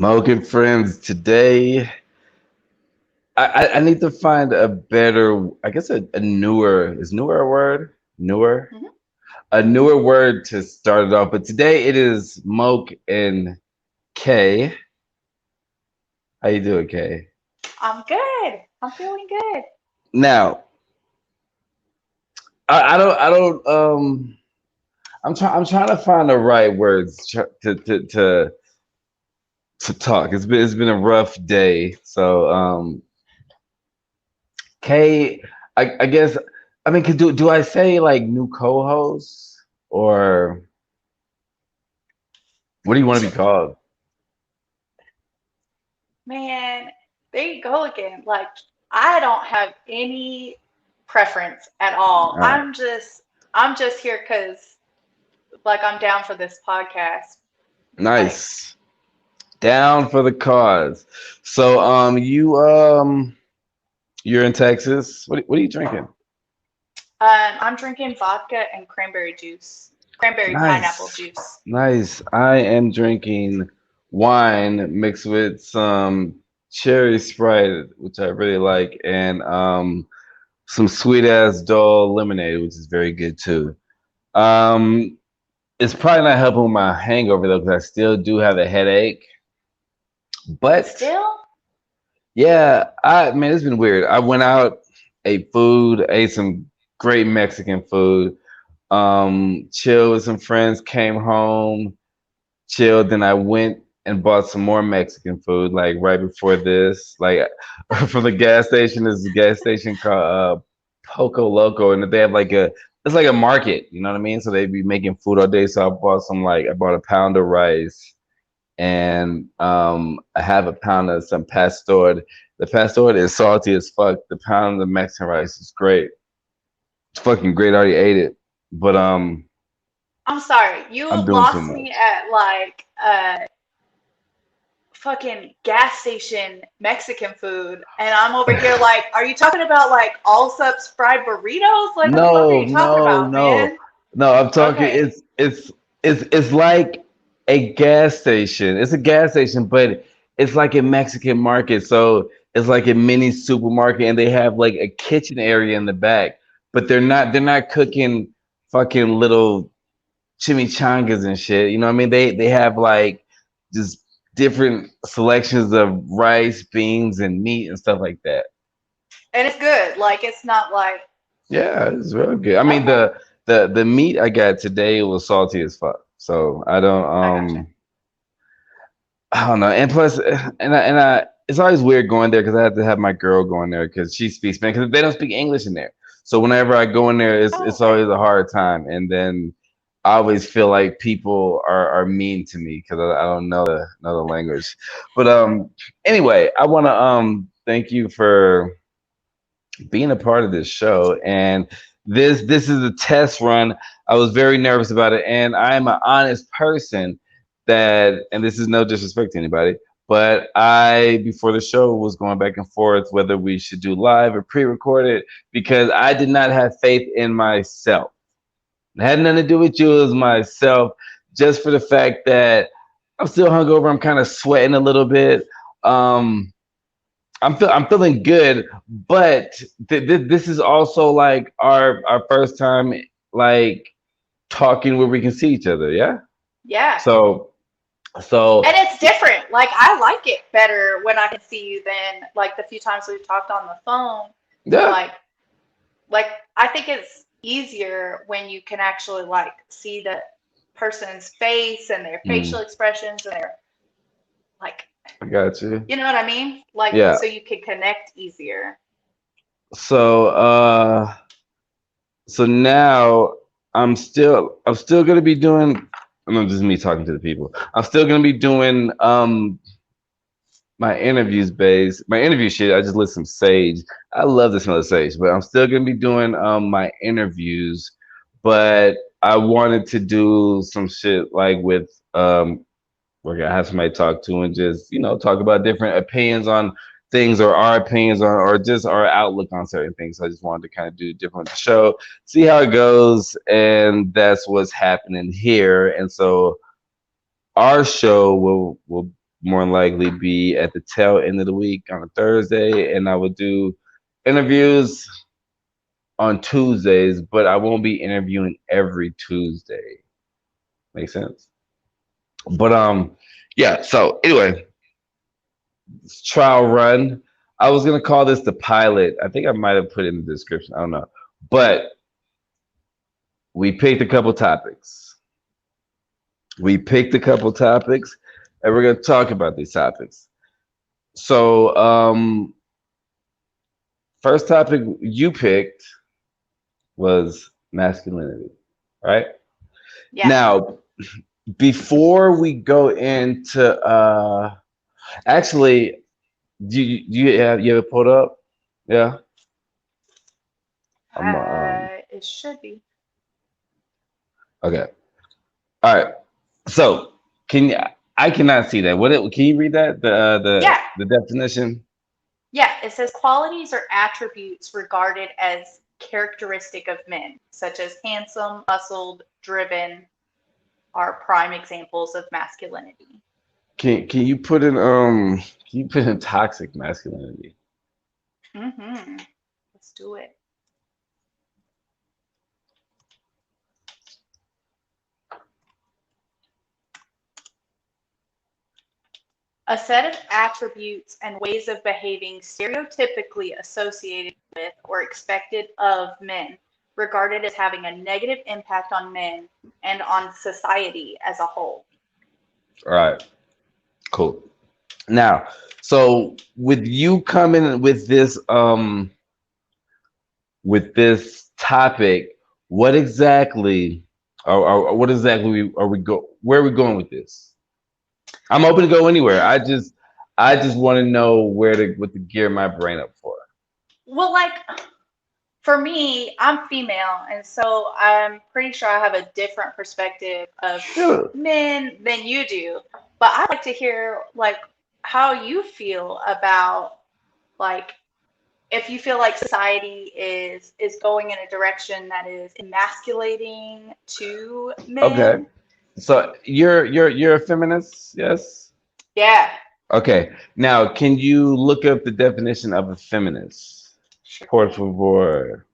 Moke and friends, today I need to find a better, I guess a newer, is newer a word? Newer? Hmm. A newer word to start it off. But today it is Moke and K. How you doing, K? I'm good. I'm feeling good. Now, I don't, I'm trying to find the right words to talk. It's been a rough day. So, K, I guess, I mean, do I say like new co-host or what do you want to be called? Man, there you go again. Like, I don't have any preference at all. Uh, I'm just here because, like, I'm down for this podcast. Like, nice. Down for the cause. So, you're in Texas. What are you drinking? I'm drinking vodka and cranberry juice, cranberry pineapple Nice, juice. nice. I am drinking wine mixed with some cherry Sprite, which I really like, and some sweet ass Dole lemonade, which is very good too. Um, it's probably not helping with my hangover though, because I still do have a headache. But Still? yeah, I man, it's been weird. I went out, ate food, ate some great Mexican food, chilled with some friends, came home, chilled. Then I went and bought some more Mexican food, like right before this, like from the gas station. There's a gas station called Poco Loco, and they have like it's like a market, you know what I mean? So they be making food all day. So I bought a pound of rice and I have a pound of some pastor. The pastor is salty as fuck. The pound of the Mexican rice is great. It's fucking great. I already ate it, but I'm sorry. You I'm doing too lost much. me at like fucking gas station Mexican food, and I'm over here like, are you talking about like all subs fried burritos? Like, what the fuck are No, you talking no, about, no, man? no. I'm talking. Okay, It's like a gas station. It's a gas station, but it's like a Mexican market. So it's like a mini supermarket, and they have like a kitchen area in the back. But they're not cooking fucking little chimichangas and shit. You know what I mean? They have like just different selections of rice, beans, and meat and stuff like that. and it's good. Like, it's not like Yeah, it's real good. I mean, okay, the meat I got today was salty as fuck. So I gotcha. I don't know. And plus, and I it's always weird going there because I have to have my girl going there because she speaks Spanish because they don't speak English in there. So whenever I go in there, Oh, it's okay. always a hard time. And then I always feel like people are mean to me because I don't know the language. But anyway, I want to thank you for being a part of this show. And this is a test run. I was very nervous about it, and I am an honest person. That and this is no disrespect to anybody, but I before the show was going back and forth whether we should do live or pre-recorded because I did not have faith in myself. It had nothing to do with you, it was myself. Just for the fact that I'm still hungover, I'm kind of sweating a little bit. Um, I'm feeling good, but this is also like our first time like talking where we can see each other. Yeah. Yeah, So so and it's different. Like, I like it better when I can see you than like the few times we've talked on the phone. yeah, Like, like I think it's easier when you can actually like see the person's face and their facial mm, expressions and their like, I got you. you know what I mean? Like, Yeah. so you can connect easier. So so now I'm still gonna be doing. No, this is me talking to the people. I'm still gonna be doing my interviews based my interview shit. I just lit some sage. I love the smell of sage, but I'm still gonna be doing my interviews. But I wanted to do some shit like with where I have somebody to talk to and just talk about different opinions on things or our opinions on or just our outlook on certain things. So I just wanted to kind of do different with the show, see how it goes, and that's what's happening here. And so our show will more than likely be at the tail end of the week on a Thursday, and I would do interviews on Tuesdays, but I won't be interviewing every Tuesday. Make sense? But yeah. So anyway, trial run. I was gonna call this the pilot. I think I might have put it in the description. I don't know, but we picked a couple topics. We picked a couple topics, and we're gonna talk about these topics. So, first topic you picked was masculinity, right? Yeah. Now, before we go into, actually, do you have it pulled up? Yeah, I'm It should be. okay. All right. So, can you? I cannot see that. Can you read that? Yeah. The definition. Yeah. It says qualities or attributes regarded as characteristic of men, such as handsome, muscled, driven, are prime examples of masculinity. Can you put in can you put in toxic masculinity? Mm-hmm. Let's do it. A set of attributes and ways of behaving stereotypically associated with or expected of men, regarded as having a negative impact on men and on society as a whole. All right, cool. Now, so with you coming with this topic, what exactly what exactly are we go where are we going with this? I'm open to go anywhere. I just want to know where to what to gear my brain up for. Well, like for me, I'm female, and so I'm pretty sure I have a different perspective of Yeah. men than you do. But I'd like to hear like how you feel about like if you feel like society is going in a direction that is emasculating to Okay. men. So you're a feminist, yes? Yeah, Okay. Now, can you look up the definition of a feminist? sure Por can. favor.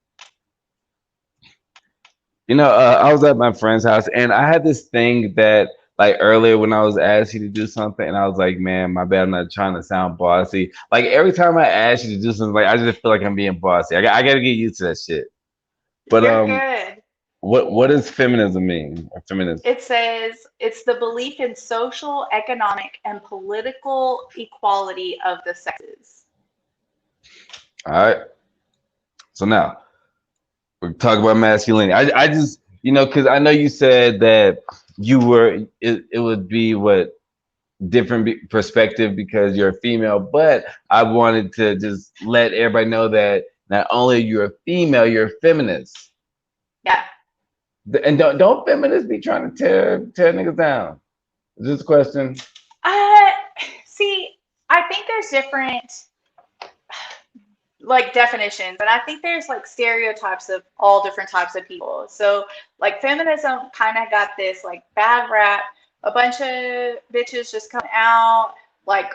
I was at my friend's house and I had this thing that like earlier when I was asked you to do something and I was like, man, my bad, I'm not trying to sound bossy. Like every time I ask you to do something, like I just feel like I'm being bossy. I got to get used to that shit. But You're good. what does feminism mean or feminism? It says it's the belief in social, economic, and political equality of the sexes. All right. So now we're talking about masculinity. I just because I know you said that it would be what different perspective because you're a female, but I wanted to just let everybody know that not only you're a female, you're a feminist. Yeah. And don't feminists be trying to tear niggas down? Is this a question? Uh, see, I think there's different like definitions, and I think there's like stereotypes of all different types of people. So like feminism kind of got this like bad rap, a bunch of bitches just come out like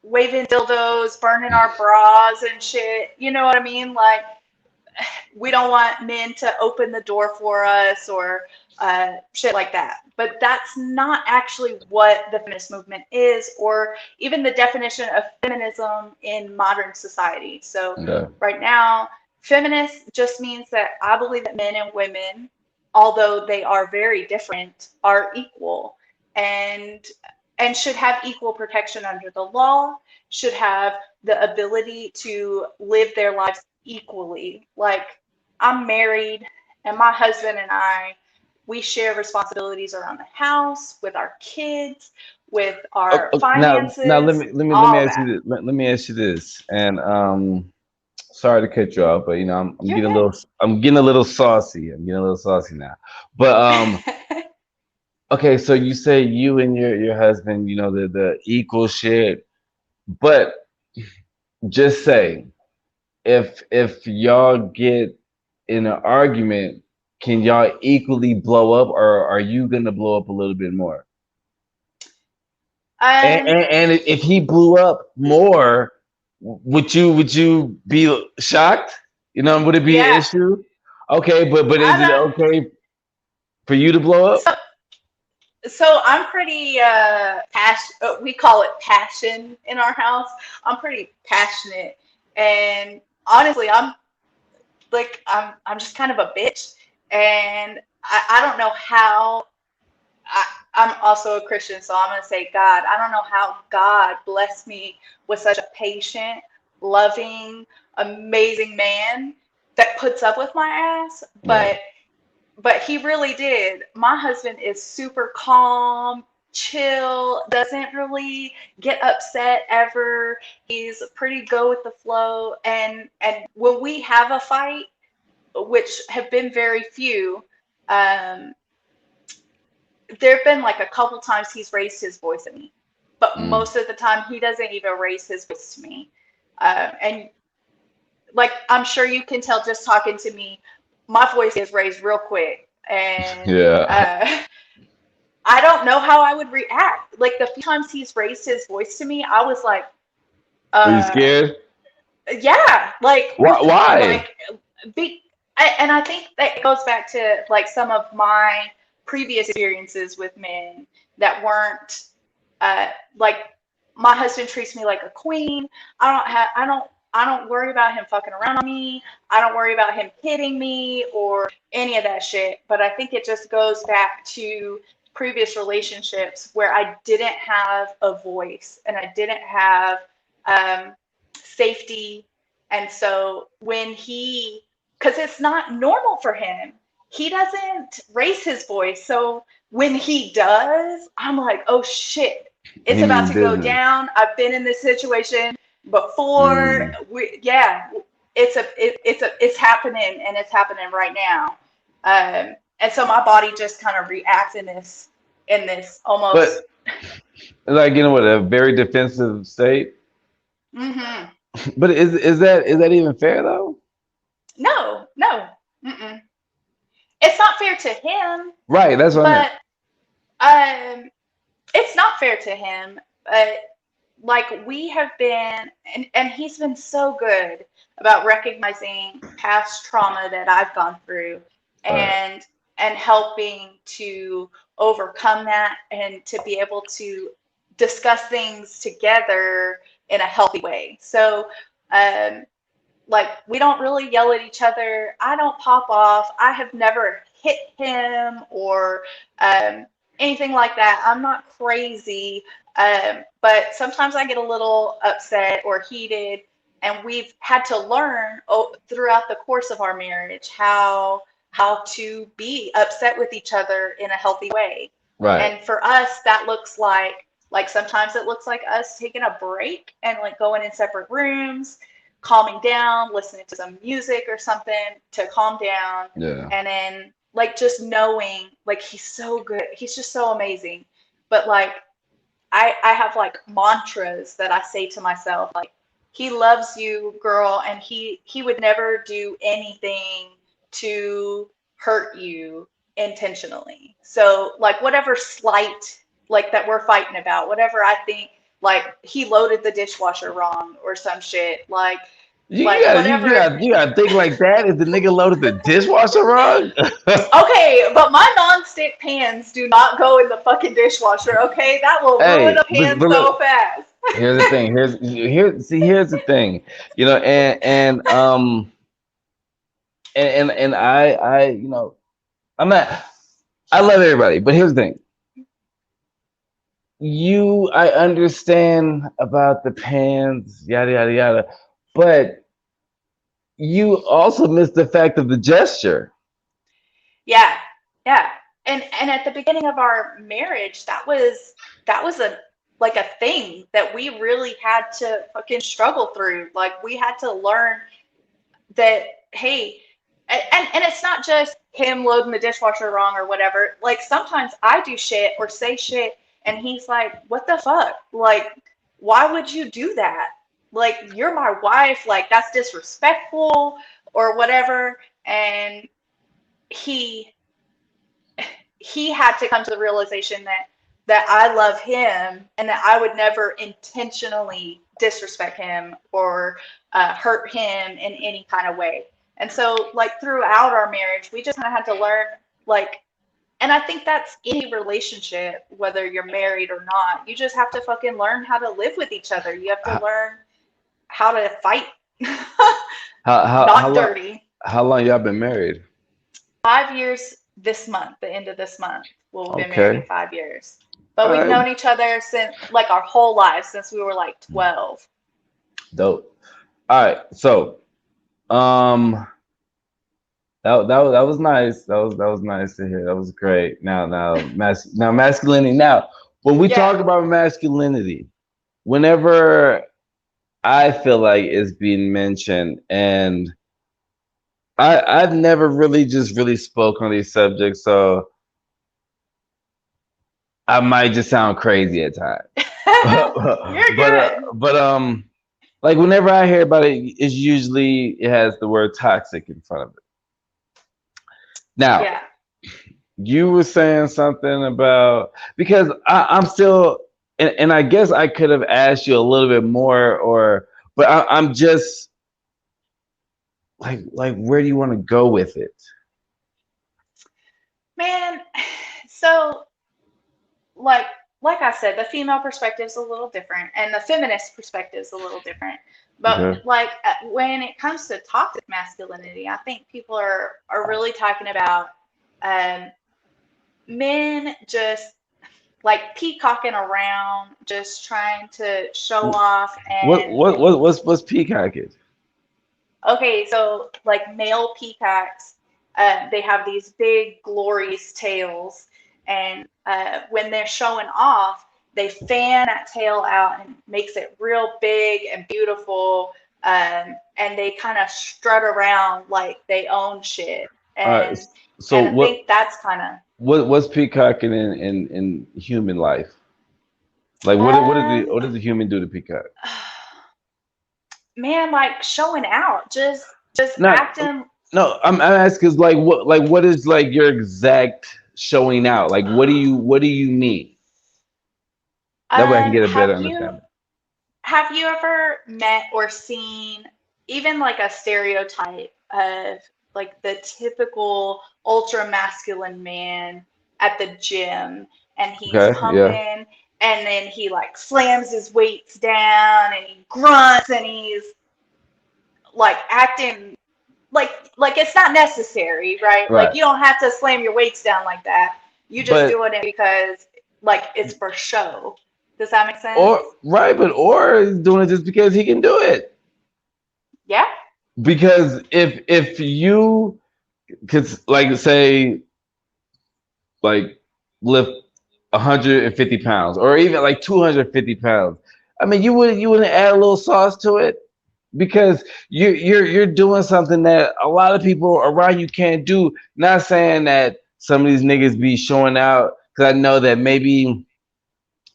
waving dildos, burning our bras and shit. You know what I mean? Like we don't want men to open the door for us or shit like that. But that's not actually what the feminist movement is, or even the definition of feminism in modern society. So, Okay. right now, feminist just means that I believe that men and women, although they are very different, are equal and should have equal protection under the law, should have the ability to live their lives equally. Like I'm married and my husband and I, we share responsibilities around the house, with our kids, with our Now finances, let me all ask that. you this. Let me ask you this. And sorry to cut you off, but I'm You're getting a good. little saucy. I'm getting a little saucy now. But okay, so you say you and your husband, the equal shit, but just say if y'all get in an argument, can y'all equally blow up, or are you gonna blow up a little bit more? Um, And if he blew up more, would you be shocked? You know, would it be an yeah, issue? Okay, but I is it don't. okay for you to blow up? So, so I'm pretty passion. We call it passion in our house. I'm pretty passionate, and honestly, I'm just kind of a bitch, and I don't know how. I, I'm also a Christian, so I'm gonna say God. I don't know how God blessed me with such a patient, loving, amazing man that puts up with my ass, Right. but he really did. My husband is super calm, chill, doesn't really get upset ever. He's pretty go with the flow, and when we have a fight, which have been very few, um, there have been like a couple times he's raised his voice at me, but Mm. most of the time he doesn't even raise his voice to me. And like I'm sure you can tell just talking to me, my voice is raised real quick, and Yeah. I don't know how I would react. Like the few times he's raised his voice to me, I was like, Are you uh, scared? yeah, like Why? Why? like be, and I think that goes back to like some of my previous experiences with men that weren't uh, like my husband treats me like a queen. I don't worry about him fucking around on me. I don't worry about him hitting me or any of that shit. But I think it just goes back to previous relationships where I didn't have a voice and I didn't have um, safety. And so when because it's not normal for him, he doesn't raise his voice. So when he does, I'm like, oh shit, it's He about mean to go business. down. I've been in this situation before. Mm. Yeah, it's happening and it's happening right now. And so my body just kind of reacts in this almost. But like what, a very defensive state. Hmm. But is that even fair though? No, no, mm-mm. It's not fair to him, Right. That's what I meant. but um, it's not fair to him. But like we have been, and he's been so good about recognizing past trauma that I've gone through, Right. and helping to overcome that and to be able to discuss things together in a healthy way. So um, like we don't really yell at each other. I don't pop off. I have never hit him or anything like that. I'm not crazy, but sometimes I get a little upset or heated, and we've had to learn throughout the course of our marriage how to be upset with each other in a healthy way. Right. And for us, that looks like sometimes it looks like us taking a break and like going in separate rooms, calming down, listening to some music or something to calm down, Yeah. and then like just knowing like he's so good, he's just so amazing. But like I have like mantras that I say to myself, like he loves you, girl, and he would never do anything to hurt you intentionally. So like whatever slight like that we're fighting about, whatever I think like he loaded the dishwasher wrong or some shit, You like gotta you whatever. gotta you gotta think like that. If the nigga loaded the dishwasher wrong. Okay, but my non-stick pans do not go in the fucking dishwasher, okay? That will ruin Hey, a pan but look, so fast. here's the thing. Here's the thing. And I I'm not. I love everybody, but here's the thing. I understand about the pans, yada yada yada, but you also missed the fact of the gesture. Yeah, yeah. And at the beginning of our marriage, that was a like a thing that we really had to fucking struggle through. Like we had to learn that hey, and it's not just him loading the dishwasher wrong or whatever. Like sometimes I do shit or say shit and he's like, "What the fuck? Like why would you do that? Like you're my wife, like that's disrespectful or whatever." And he he had to come to the realization that that I love him and that I would never intentionally disrespect him or hurt him in any kind of way. And so, like, throughout our marriage, we just kind of had to learn, like, and I think that's any relationship, whether you're married or not. You just have to fucking learn how to live with each other. You have to How learn how to fight. how Not long dirty. how long y'all been married? 5 years this month, the end of this month. We'll have been married Okay. 5 years. But All we've right. known each other since like our whole lives, since we were like 12. Dope. All right. So, um, that was nice. That was nice to hear. That was great. Now masculinity. Now, when we Yeah. talk about masculinity, whenever I feel like it's being mentioned, and I've never really just really spoke on these subjects, so I might just sound crazy at times. You're good. Like whenever I hear about it, it's usually it has the word toxic in front of it. Now, Yeah. you were saying something about because I'm still, and I guess I could have asked you a little bit more, but I'm just like where do you want to go with it? Man, so like like I said, the female perspective is a little different and the feminist perspective is a little different. But Okay. like when it comes to toxic masculinity, I think people are really talking about um, men just like peacocking around, just trying to show off. And What's peacocking? okay, so like male peacocks, they have these big, glorious tails, and when they're showing off, they fan that tail out and makes it real big and beautiful, and they kind of strut around like they own shit, All right. and So and I think that's kind of what's peacocking in human life? Like um, what does a human do to peacock? man, like showing out, just Not acting. no. I'm asking what is like your exact showing out? Like what do you mean? That way I can get a better Have you understanding. Have you ever met or seen even like a stereotype of like the typical ultra masculine man at the gym and he's Okay. Yeah. pumping and then he like slams his weights down and he grunts and he's like acting like it's not necessary, right? Like Right. you don't have to slam your weights down like that. You just But doing it because like it's for show. Does that make or sense? right, but or he's doing it just because he can do it. Yeah. Because if you could like say like lift 150 pounds or even like 250 pounds, I mean you wouldn't add a little sauce to it because you're doing something that a lot of people around you can't do. Not saying that some of these niggas be showing out because I know that maybe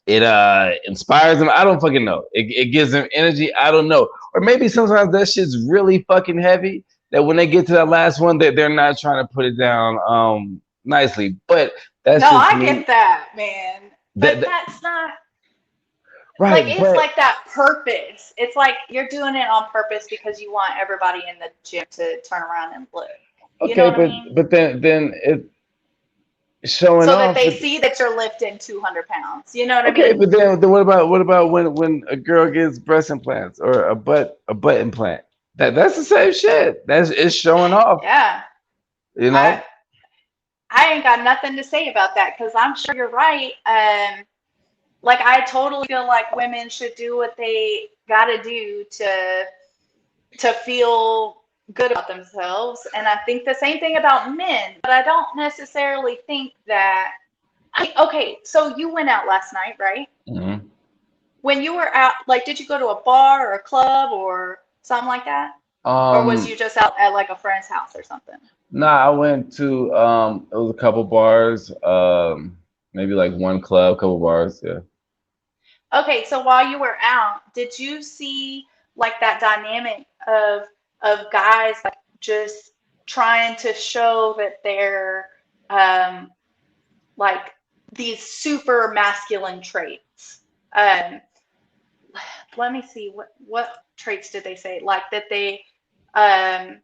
it inspires them. I don't fucking know. It gives them energy. I don't know. Or maybe sometimes that shit's really fucking heavy that when they get to that last one that they're not trying to put it down nicely. But that's No, just I me. get that, man. But That that's not like right, it's but like that purpose. It's like you're doing it on purpose because you want everybody in the gym to turn around and look. You know okay, what I mean? but then it showing So that off. they But see that you're lifting 200 pounds. You know what I okay, mean? but then what about when a girl gets breast implants or a butt implant? That's the same shit. That's it's showing off. Yeah. You I know. I ain't got nothing to say about that because I'm sure you're right. Like I totally feel like women should do what they gotta do to feel good about themselves. And I think the same thing about men, but I don't necessarily think that. Okay, so you went out last night, right? Mhm. When you were out, like, did you go to a bar or a club or something like that? Or was Um, you just out at like a friend's house or something? nah, I went to it was a couple bars, maybe like one club, couple bars, yeah. Okay, so while you were out, did you see like that dynamic of guys like just trying to show that they're um like these super masculine traits. Um, Let me see what traits did they say? Like um,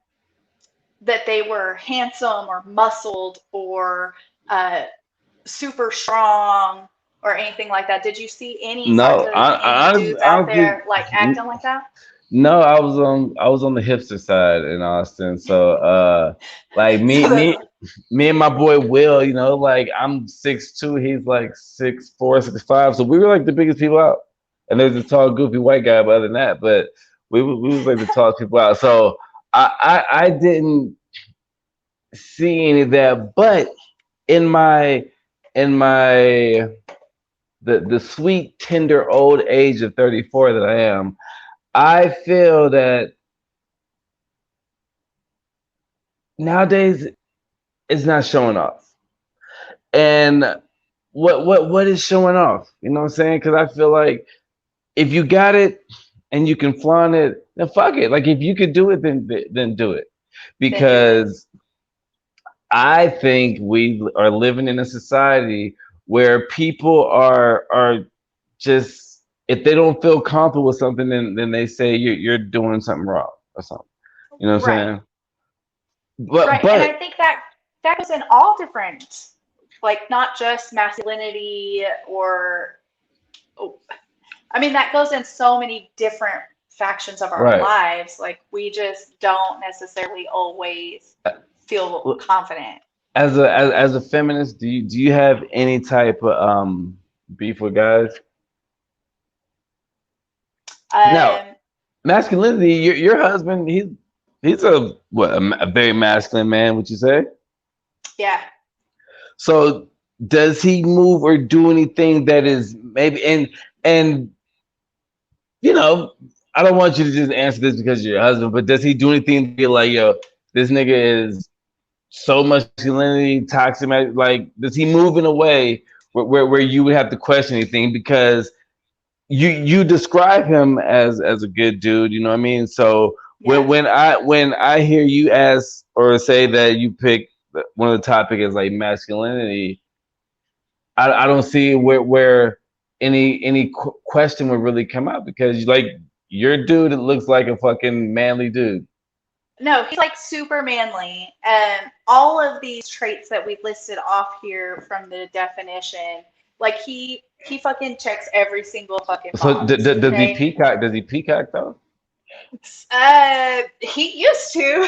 that they were handsome or muscled or uh, super strong or anything like that. Did you see any types No, of any dudes out honestly, there like acting like that? no. I was on the hipster side in Austin. So, like So that's me and my boy Will, you know, like I'm 6'2", he's like 6'4", 6'5". So we were like the biggest people out. And there's a tall, goofy white guy, but other than that, but we was like the tallest people out. So I didn't see any of that. But in my the sweet, tender old age of 34 that I am, I feel that nowadays it's not showing off. And what is showing off? You know what I'm saying? Because I feel like if you got it and you can flaunt it, then fuck it. Like if you could do it, then do it. then do it. Because I think we are living in a society where people are just, if they don't feel comfortable with something, then they say you're doing something wrong or something. You know what I'm Right. saying? But Right. And but I think that that goes in all different, like not just masculinity or, oh, I mean, that goes in so many different factions of our right. lives. Like we just don't necessarily always feel confident. As a feminist, do you have any type of beef with guys? Now, Um, masculinity, your husband, he's a what a very masculine man, would you say? yeah. So does he move or do anything that is maybe and you know, I don't want you to just answer this because you're your husband, but does he do anything to be like, yo, this nigga is so much masculinity, toxic, like does he move in a way where you would have to question anything because you describe him as a good dude, you know what I mean? So Yeah. when I hear you ask or say that you pick one of the topic is like masculinity, I don't see where any question would really come out because like you're a dude that looks like a fucking manly dude. No, he's like super manly. And all of these traits that we've listed off here from the definition, like he fucking checks every single fucking So box. does he Okay. peacock? Does he peacock though? He used to.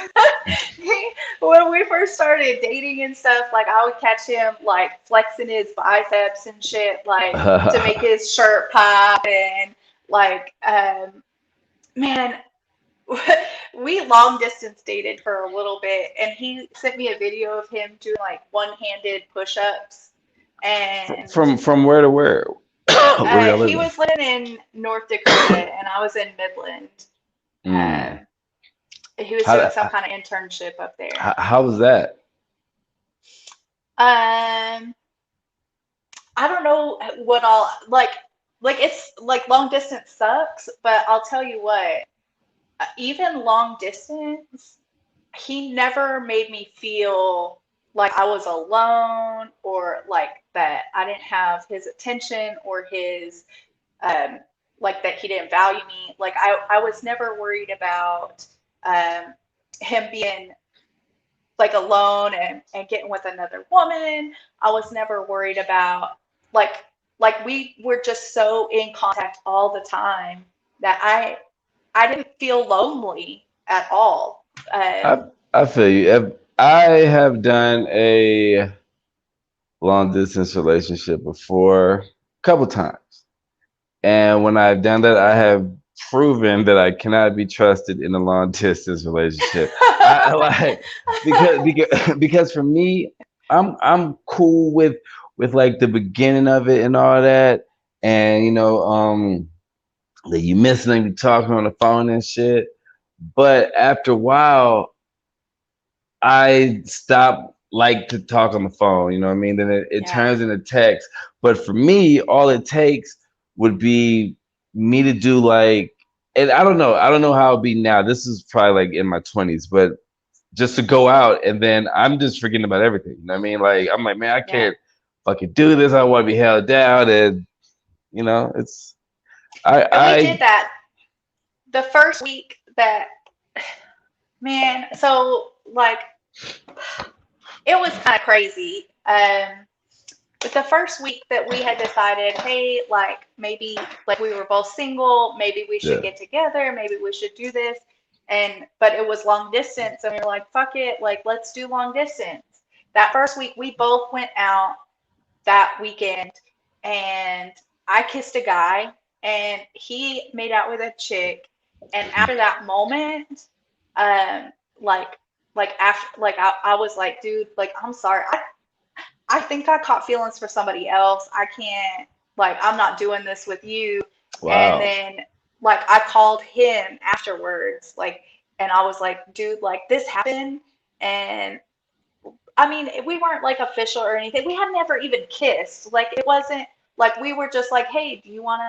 When we first started dating and stuff, like I would catch him like flexing his biceps and shit, like to make his shirt pop and like man, we long distance dated for a little bit and he sent me a video of him doing like one-handed push-ups and From where to where? Where y'all he living? was living in North Dakota and I was in Midland. Mm. Um, he was doing How, some kind of internship up there. how was that? Um, I don't know what all like it's like long distance sucks, but I'll tell you what, even long distance, he never made me feel like I was alone or like that I didn't have his attention or his um like that he didn't value me. Like I was never worried about um him being like alone and getting with another woman. I was never worried about like we were just so in contact all the time that I didn't feel lonely at all. I I feel you. I have done a long distance relationship before a couple times. And when I've done that, I have proven that I cannot be trusted in a long distance relationship. I like because for me, I'm cool with like the beginning of it and all that, and you know, that you missing, you talking on the phone and shit. But after a while, I stop like to talk on the phone, you know what I mean? Then it Yeah, turns into text. But for me, all it takes would be me to do like, and I don't know how it'd be now. This is probably like in my 20s, but just to go out and then I'm just forgetting about everything. You know what I mean? Like I'm like, man, I yeah, can't fucking do this. I don't want to be held down, and it's I And we did I that the first week that, man, so like it was kind of crazy. But the first week that we had decided, hey, like maybe like we were both single, maybe we should yeah get together, maybe we should do this. And but it was long distance, and we were like, fuck it, like let's do long distance. That first week we both went out that weekend, and I kissed a guy and he made out with a chick. And after that moment, um, like after I was like, dude, like I'm sorry. I think I caught feelings for somebody else. I can't, like, I'm not doing this with you. And wow then, like, I called him afterwards, like, and I was like, dude, like, this happened. And I mean, we weren't like official or anything. We had never even kissed. Like, it wasn't like we were just like, hey, do you want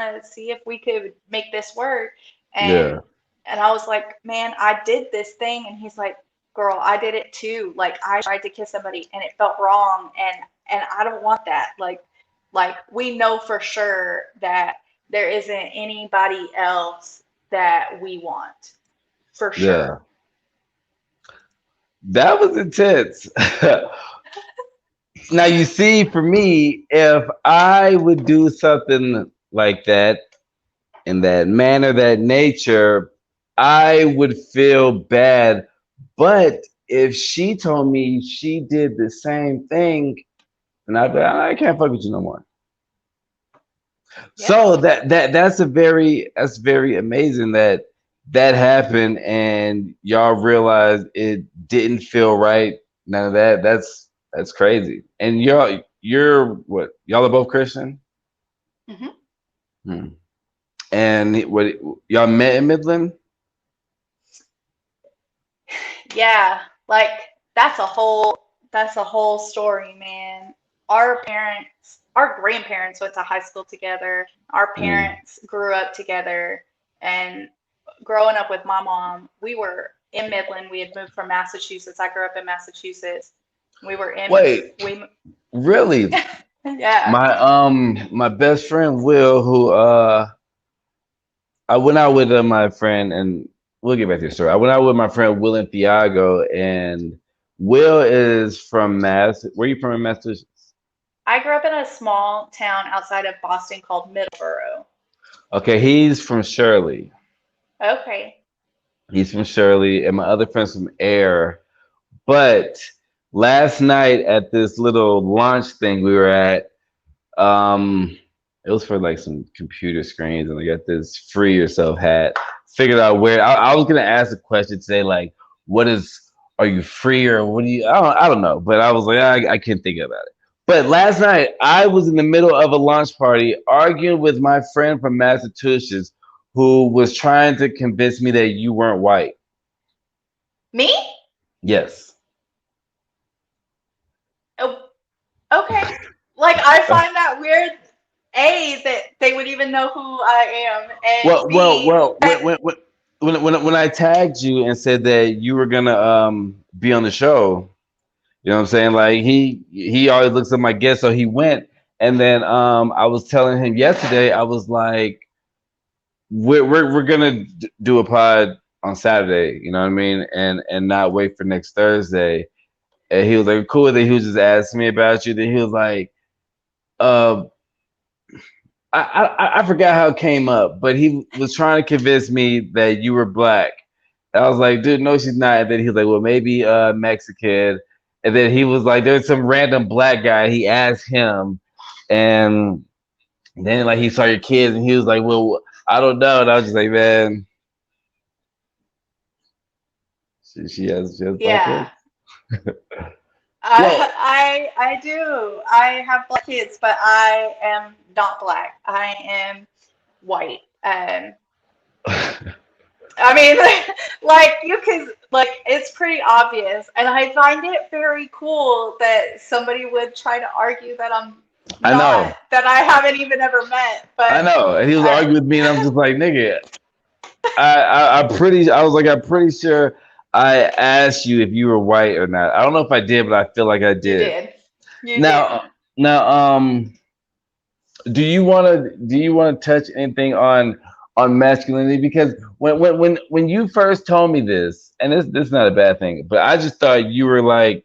to see if we could make this work? yeah And I was like, man, I did this thing. And he's like, girl, I did it too. Like I tried to kiss somebody and it felt wrong, and I don't want that. Like we know for sure that there isn't anybody else that we want. For yeah. sure. That was intense. Now you see, for me, if I would do something like that in that manner, that nature, I would feel bad. But if she told me she did the same thing, then I'd be like, I can't fuck with you no more. Yep. So that's very amazing that that happened and y'all realized it didn't feel right. None of that. That's crazy. And you're what? Y'all are both Christian. Hmm. Hmm. And what y'all met in Midland? Yeah. Like that's a whole story, man. Our grandparents went to high school together. Our Mm. parents grew up together, and growing up with my mom, we were in Midland. We had moved from Massachusetts. I grew up in Massachusetts. We were in Wait, we really? yeah. My best friend Will, who I went out with my friend, and we'll get back to the story. I went out with my friend Will and Thiago, and Will is from Mass. Where you from in Massachusetts? I grew up in a small town outside of Boston called Middleborough. Okay, he's from Shirley. Okay. He's from Shirley, and my other friend's from Air. But last night at this little launch thing we were at, um, it was for like some computer screens, and I got this free yourself hat. Figured out where I was gonna ask a question today, like, what is are you free or what do you I don't know, but I was like, I can't think about it. But last night I was in the middle of a launch party arguing with my friend from Massachusetts who was trying to convince me that you weren't white. Me? Yes. Oh, okay. Like I find that weird. A, that they would even know who I am, and B, that When I tagged you and said that you were gonna be on the show, you know what I'm saying? Like he always looks at my guest, so he went. And then I was telling him yesterday, I was like, we're gonna do a pod on Saturday, you know what I mean? And not wait for next Thursday. And he was like, cool. Then he was just asking me about you. Then he was like, uh, I forgot how it came up, but he was trying to convince me that you were black. And I was like, dude, no, she's not. And then he was like, well, maybe Mexican. And then he was like, there's some random black guy. He asked him, and then like he saw your kids, and he was like, well, I don't know. And I was just like, man, she has black yeah, kids. Well, I do. I have black kids, but I am not black. I am white. I mean, like you can like it's pretty obvious, and I find it very cool that somebody would try to argue that I'm I not know, that I haven't even ever met. I But know. And he was uh, arguing with me, and I'm just like, nigga, I was like, I'm pretty sure I asked you if you were white or not. I don't know if I did, but I feel like I you did. did. You do. now, do you want to touch anything on masculinity? Because when you first told me this, and this is not a bad thing, but I just thought you were like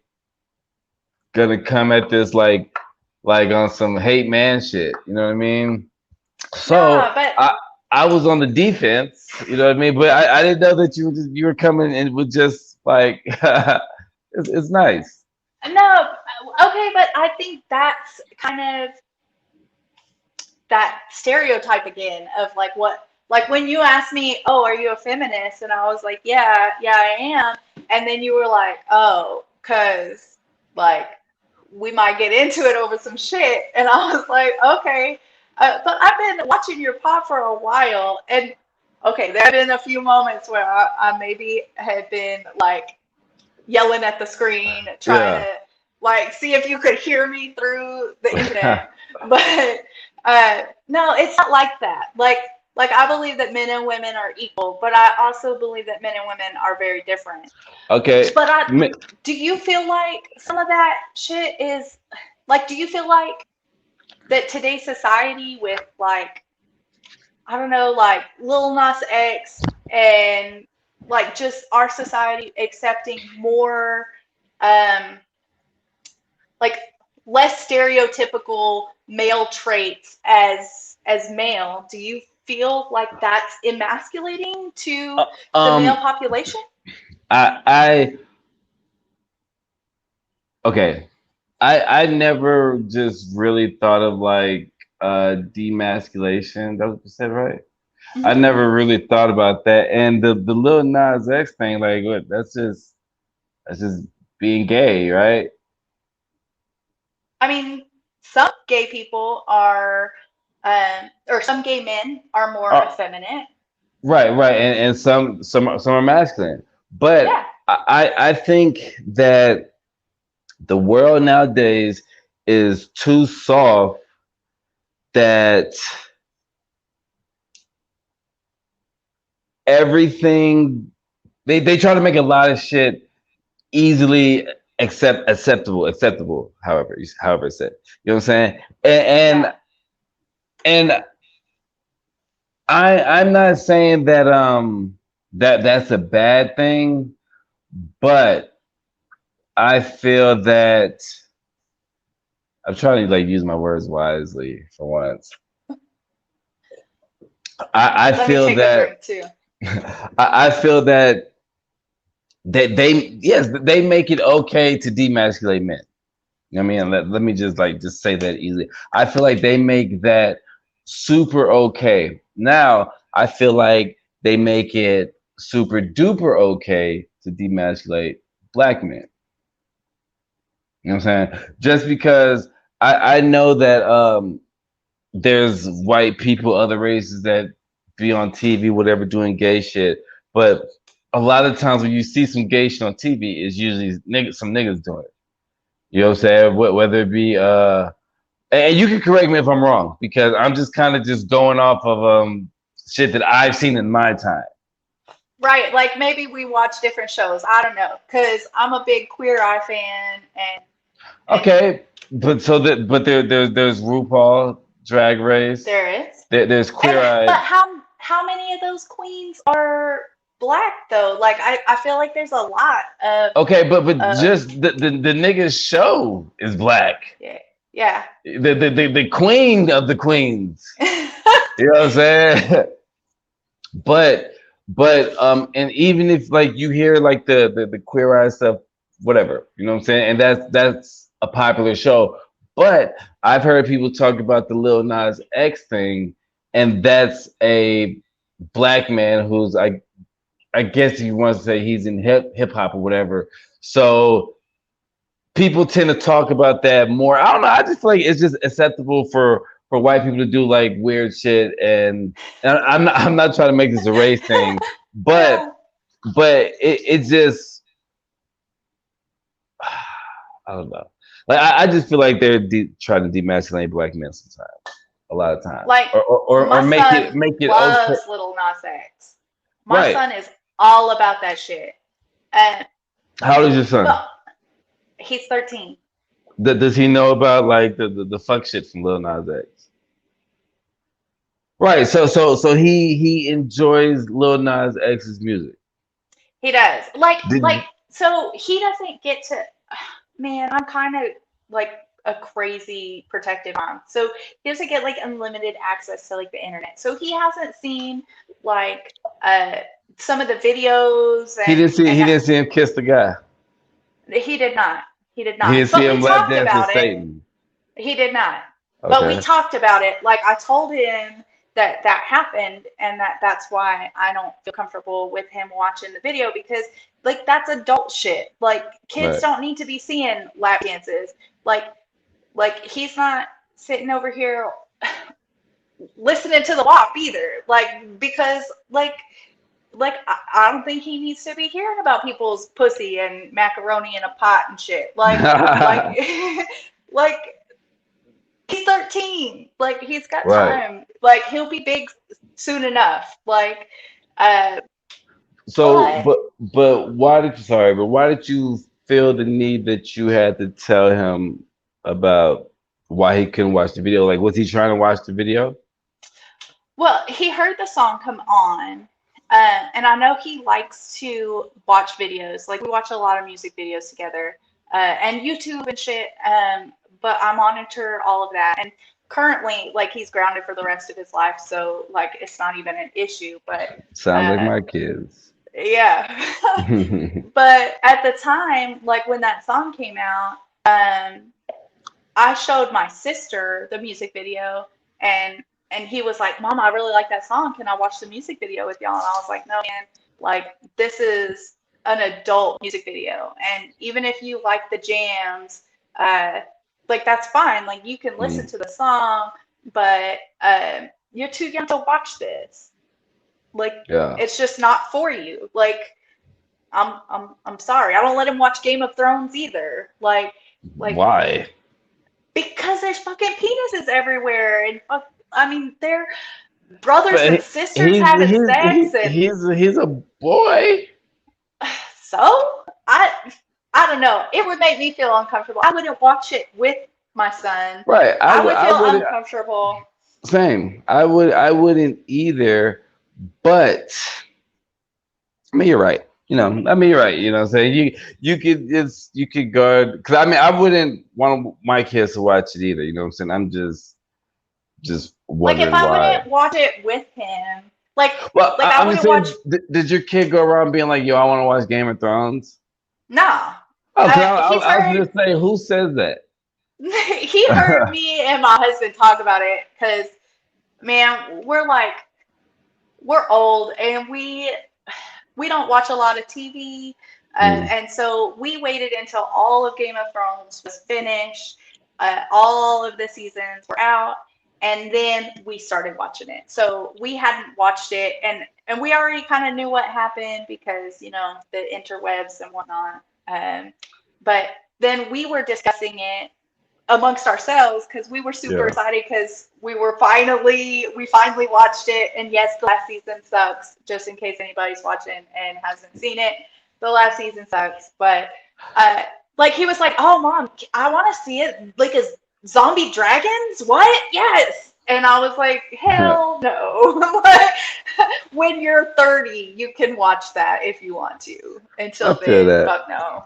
gonna come at this like on some hate man shit. You know what I mean? So No, but I was on the defense. You know what I mean? But I didn't know that you were coming and with just like it's nice. no, okay, but I think that's kind of that stereotype again of like what, like when you asked me, oh, are you a feminist? And I was like, yeah, yeah, I am. And then you were like, oh, because like we might get into it over some shit. And I was like, okay. But I've been watching your pod for a while. And okay, there have been a few moments where I maybe had been like yelling at the screen, trying Yeah. to like see if you could hear me through the internet. But no, it's not like that. Like I believe that men and women are equal, but I also believe that men and women are very different. Okay. But Mi- do you feel like some of that shit is like, do you feel like that today's society with like, I don't know, like Lil Nas X and like just our society accepting more um like less stereotypical male traits as male, do you feel like that's emasculating to uh, the male um. population? I okay. I never just really thought of like demasculation. That was what you said, right? I Hmm. never really thought about that. And the little Nas X thing, like, what? That's just being gay, right? I mean, some gay people are, or some gay men are more Uh, effeminate. right, right. And some are masculine, but Yeah. I think that the world nowadays is too soft that everything they try to make a lot of shit easily acceptable, however it's said. You know what I'm saying? and Yeah. and, and I'm not saying that that's a bad thing, but I feel that I'm trying to like use my words wisely for once. I Let me feel take a that drink too. I feel that they yes they make it okay to demasculate men. You know what I mean? Let me just say that easily. I feel like they make that super okay. Now I feel like they make it super duper okay to demasculate black men. You know what I'm saying? Just because I know that there's white people, other races that be on TV, whatever, doing gay shit. But a lot of times when you see some gay shit on TV, it's usually some niggas doing it. You know what I'm saying? Whether it be and you can correct me if I'm wrong, because I'm just kind of just going off of shit that I've seen in my time. Right, like maybe we watch different shows. I don't know, because I'm a big Queer Eye fan, and Okay, but there's RuPaul Drag Race. there is. There's Queer And but Eye. how many of those queens are black though? Like I feel like there's a lot Okay, but of just the nigga's show is black. yeah, yeah. The queen of the queens. You know what I'm saying? but and even if like you hear like the queer eye stuff, whatever, you know what I'm saying, and that's a popular show. But I've heard people talk about the Lil Nas X thing, and that's a black man who's I guess if you want to say he's in hip hop or whatever. So people tend to talk about that more. I don't know. I just feel like it's just acceptable for white people to do like weird shit, and I'm not trying to make this a race thing, but Yeah. it just I don't know. Like I just feel like they're trying to demasculate black men sometimes, a lot of times, Like or my make it son make it okay. loves Little Nas X. My Right. son is all about that shit. And How old is your son? but he's 13. Does he know about like the fuck shit from Lil Nas X? Right. So he enjoys Lil Nas X's music. He does. Like Did so he doesn't get to man, I'm kind of like a crazy protective mom. So he doesn't get like unlimited access to like the internet. So he hasn't seen like uh some of the videos he and didn't see him kiss the guy. he did not. He did He not. didn't see But we him lap talked dance with about it. Satan. He did not. But we Okay. talked about it. Like I told him that that happened and that that's why I don't feel comfortable with him watching the video because like that's adult shit. Like kids Right. don't need to be seeing lap dances. Like he's not sitting over here listening to the WAP either. Like because I don't think he needs to be hearing about people's pussy and macaroni in a pot and shit. Like like he's 13. Like he's got Right. time. Like he'll be big soon enough. Uh So, but but why did you sorry, but why did you feel the need that you had to tell him about why he couldn't watch the video? Like, was he trying to watch the video? well, he heard the song come on. And I know he likes to watch videos. Like we watch a lot of music videos together, and YouTube and shit. But I monitor all of that. And currently, like he's grounded for the rest of his life, so like it's not even an issue. But Sounds like uh, my kids. yeah. But at the time, like when that song came out, I showed my sister the music video and he was like, "Mom, I really like that song. Can I watch the music video with y'all?" And I was like, "No, man. Like this is an adult music video. And even if you like the jams, uh like that's fine. Like you can listen Mm, to the song, but you're too young to watch this. Like yeah. it's just not for you." Like I'm sorry. I don't let him watch Game of Thrones either. Like Why? because there's fucking penises everywhere and I mean they're brothers But and sisters having sex and he's a boy. so I don't know. It would make me feel uncomfortable. I wouldn't watch it with my son. Right. I would I feel would uncomfortable. same. I wouldn't either, but I mean, you're right. I mean, you're right. You know what I'm saying? You could guard because I mean, I wouldn't want my kids to watch it either. You know what I'm saying? I'm just Like if wondering I why. wouldn't watch it with him, like Well, I I'm just wouldn't watch. saying, did your kid go around being like, "Yo, I want to watch Game of Thrones"? No. Oh, because He's I was heard gonna say, who says that? he heard me and my husband talk about it because man, we're old and we don't watch a lot of TV. Mm, And so we waited until all of Game of Thrones was finished, all of the seasons were out, and then we started watching it. So we hadn't watched it, and we already kind of knew what happened because the interwebs and whatnot. But then we were discussing it amongst ourselves because we were super yeah. excited because we finally watched it. And yes, the last season sucks, just in case anybody's watching and hasn't seen it. The last season sucks, but uh like he was like, "Oh mom, I want to see it like as zombie dragons." What? Yes. And I was like, hell no. When you're 30 you can watch that if you want to. I Until feel then, that. fuck no.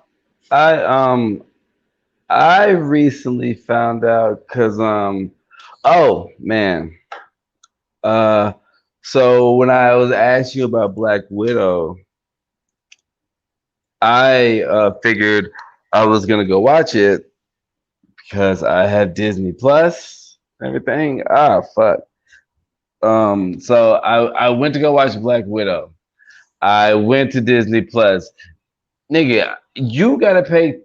I I recently found out because oh man uh so when I was asking you about Black Widow, I figured I was gonna go watch it because I have Disney Plus and everything. Ah, fuck. So I went to go watch Black Widow. I went to Disney Plus. Nigga, you gotta pay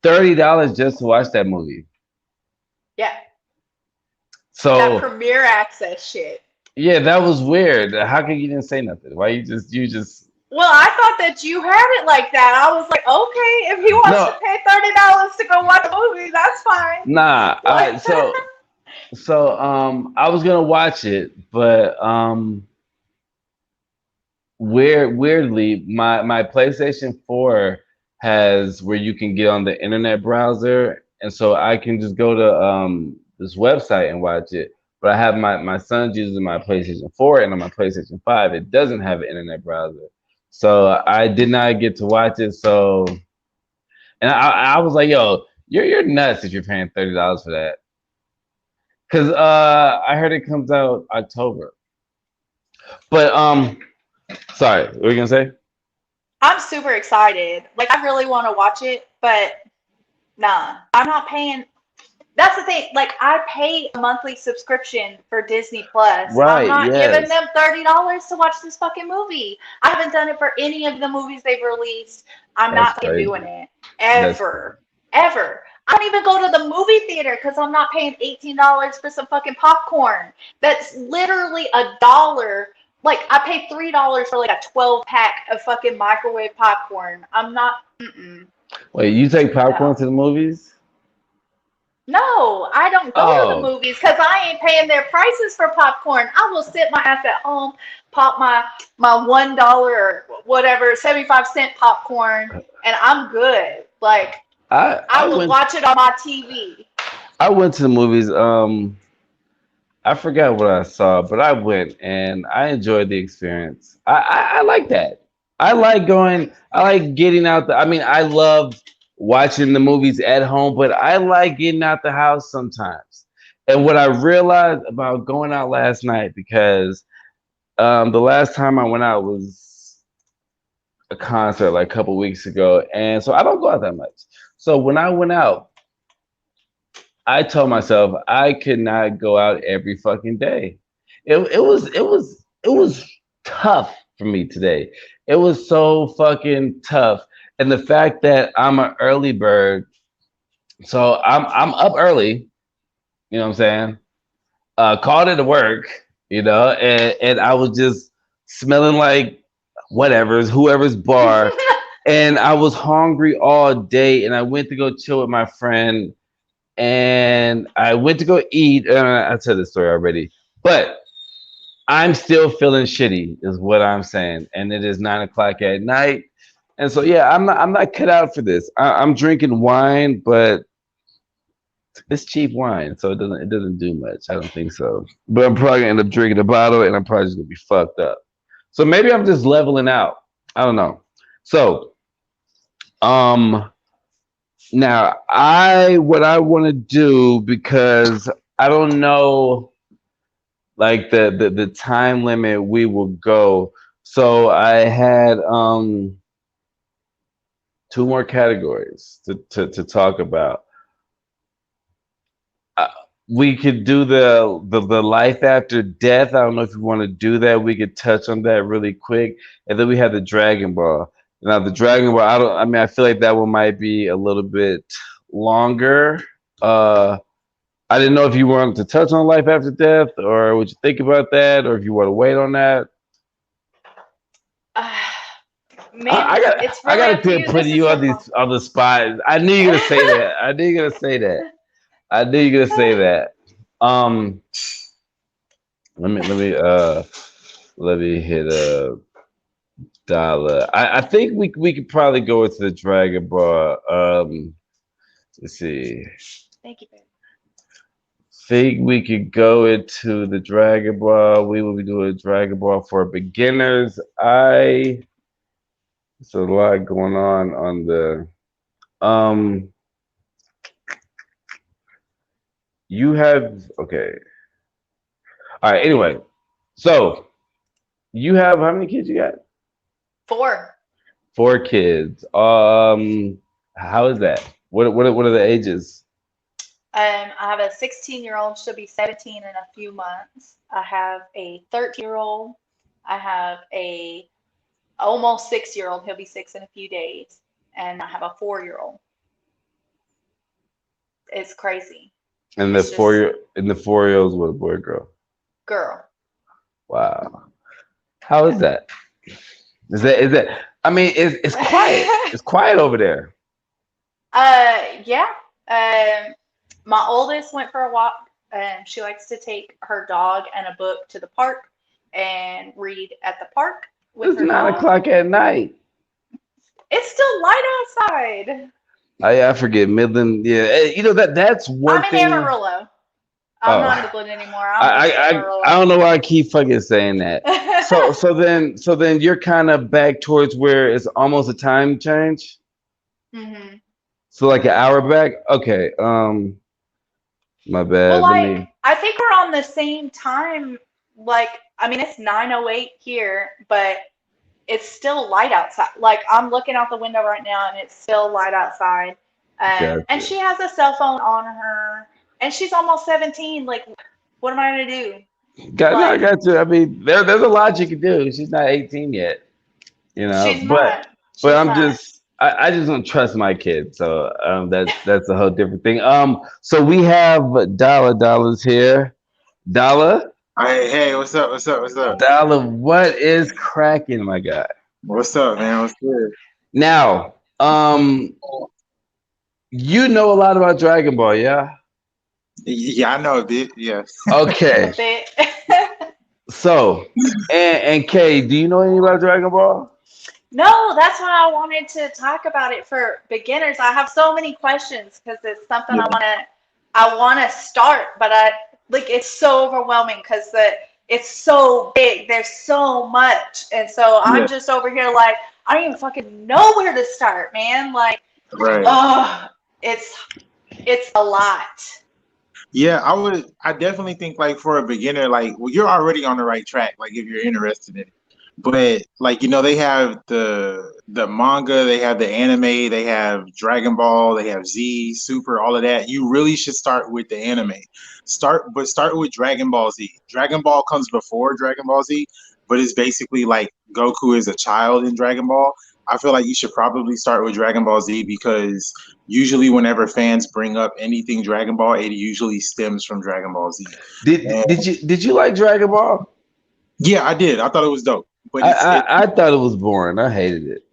$30 just to watch that movie. Yeah, that So premiere access shit. yeah, that was weird. How come you didn't say nothing? Why you just Well, I thought that you had it like that. I was like, okay, if he wants to no pay $30 to go watch a movie, that's fine. nah. Like, I was gonna watch it, but weirdly my PlayStation 4 has where you can get on the internet browser and so I can just go to this website and watch it. But I have my son's using my PlayStation 4, and on my PlayStation 5, it doesn't have an internet browser. So I did not get to watch it. So, and I was like, yo, you're nuts if you're paying $30 for that. Cause I heard it comes out October. But sorry, what were you gonna say? I'm super excited. Like, I really want to watch it, but nah, I'm not paying. That's the thing. Like, I pay a monthly subscription for Disney Plus. I'm Right, not giving yes. them $30 to watch this fucking movie. I haven't done it for any of the movies they've released. I'm That's not fucking crazy. doing it. That's Ever. Ever. I don't even go to the movie theater because I'm not paying $18 for some fucking popcorn. That's literally $1. Like, I paid $3 for like a 12 pack of fucking microwave popcorn. I'm not, Wait, you take popcorn no. to the movies? No, I don't go to the Oh, movies because I ain't paying their prices for popcorn. I will sit my ass at home, pop my $1 or whatever 75-cent popcorn, and I'm good. Like, I I I will went watch it on my TV. I went to the movies. I forgot what I saw, but I went and I enjoyed the experience. I like that. I like going. I like getting out. I mean, I love watching the movies at home, but I like getting out the house sometimes. And what I realized about going out last night, because the last time I went out was a concert like a couple weeks ago, and so I don't go out that much. So when I went out, I told myself I could not go out every fucking day. It was tough for me today. It was so fucking tough. And the fact that I'm an early bird, so I'm up early, you know what I'm saying? Called it to work, and I was just smelling like whatever's whoever's bar. And I was hungry all day, and I went to go chill with my friend, and I went to go eat. I said this story already, but I'm still feeling shitty, is what I'm saying. And it is 9 o'clock at night, and so yeah, I'm not cut out for this. I'm drinking wine, but it's cheap wine, so it doesn't do much. I don't think so. But I'm probably gonna end up drinking a bottle, and I'm probably just gonna be fucked up. So maybe I'm just leveling out. I don't know. So um now I what I want to do, because I don't know like the time limit we will go. So I had two more categories to talk about. Uh, we could do the life after death. I don't know if you want to do that. We could touch on that really quick, and then we have the Dragon Ball. Now the Dragon Ball, I don't. I mean, I feel like that one might be a little bit longer. Uh, I didn't know if you wanted to touch on life after death, or what you think about that, or if you want to wait on that. Uh, I, Man, I got it's I really got to up to quit you. putting This you is on a these on the spot. I knew you were gonna say that. I knew you were gonna say that. I knew you were gonna say that. Um, let me hit a dollar. I think we could probably go into the Dragon Ball. Let's see. Thank you, babe. Think we could go into the Dragon Ball. We will be doing Dragon Ball for beginners. There's a lot going on the um. You have okay. All right. Anyway, so you have how many kids you got? 4. 4 kids. How is that? What are the ages? I have a 16-year-old. She'll be 17 in a few months. I have a 13-year-old. I have a almost 6-year-old. He'll be 6 in a few days. And I have a 4-year-old. It's crazy. And the It's just the 4 year olds with a boy or girl. girl. Wow. How is Yeah. that? Is that? I mean, it's quiet. It's quiet over there. Yeah. Um, my oldest went for a walk. She likes to take her dog and a book to the park and read at the park with It's her nine dog. o'clock at night. It's still light outside. I forget Midland. Yeah, you know that's one I'm in thing. Amarillo. I'm Oh, not in Midland anymore. I'm in I Amarillo. don't know why I keep fucking saying that. So then you're kind of back towards where it's almost a time change. hmm So like an hour back. Okay. My Well, bad. Let like me. I think we're on the same time. Like I mean, it's 9:08 here, but it's still light outside. Like I'm looking out the window right now, and it's still light outside. And Gotcha. she has a cell phone on her, and she's almost 17. Like, what am I gonna do? Got no, I Like, got you. I mean, there's a lot you can do. She's not 18 yet, you know. she's But not. but She's I'm not. just I just don't trust my kids. So that's a whole different thing. So we have dollars here. Dollar, Hey, hey, what's up? What's up? What's up? dollar. What is cracking, my guy? What's up, man? What's good? Now, you know a lot about Dragon Ball, yeah? Yeah, I know a bit. Yes. A Okay. bit. So, and Kay, do you know anything about Dragon Ball? No, that's why I wanted to talk about it for beginners. I have so many questions because it's something Yeah. I wanna start, but I like it's so overwhelming because it's so big. There's so much, and so I'm Yeah. just over here like I don't even fucking know where to start, man. Like, Right. oh, it's it's a lot. Yeah, I would. I definitely think like for a beginner, like well, you're already on the right track. Like if you're interested in it, but like they have the manga, they have the anime, they have Dragon Ball, they have Z, Super, all of that. You really should start with the anime. Start with Dragon Ball Z. Dragon Ball comes before Dragon Ball Z, but it's basically like Goku is a child in Dragon Ball. I feel like you should probably start with Dragon Ball Z because usually whenever fans bring up anything Dragon Ball, it usually stems from Dragon Ball Z. Did And did you like Dragon Ball? yeah, I did. I thought it was dope. But it I thought it was boring. I hated it.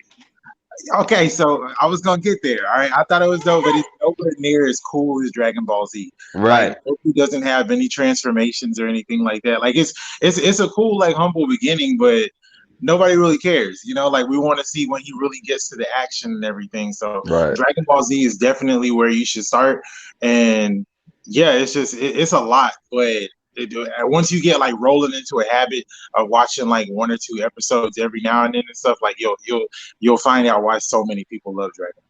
okay, so I was gonna get there. All right. I thought it was dope, but it's nowhere near as cool as Dragon Ball Z. Like Right. Goku doesn't have any transformations or anything like that. Like it's a cool, like humble beginning, but nobody really cares. Like we want to see when he really gets to the action and everything. So Right. Dragon Ball Z is definitely where you should start. And yeah, it's a lot, but once you get like rolling into a habit of watching like one or two episodes every now and then and stuff, like you'll find out why so many people love Dragon.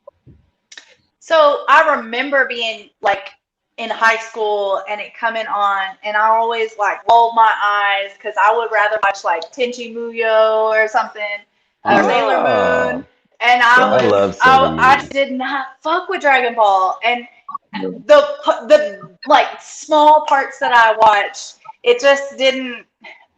So I remember being like in high school and it coming on, and I always like rolled my eyes because I would rather watch like Tenchi Muyo or something, Sailor Moon, Oh, and Ball. I love Sailor I Moon. did not fuck with Dragon Ball, and Yeah. the like small parts that I watched, it just didn't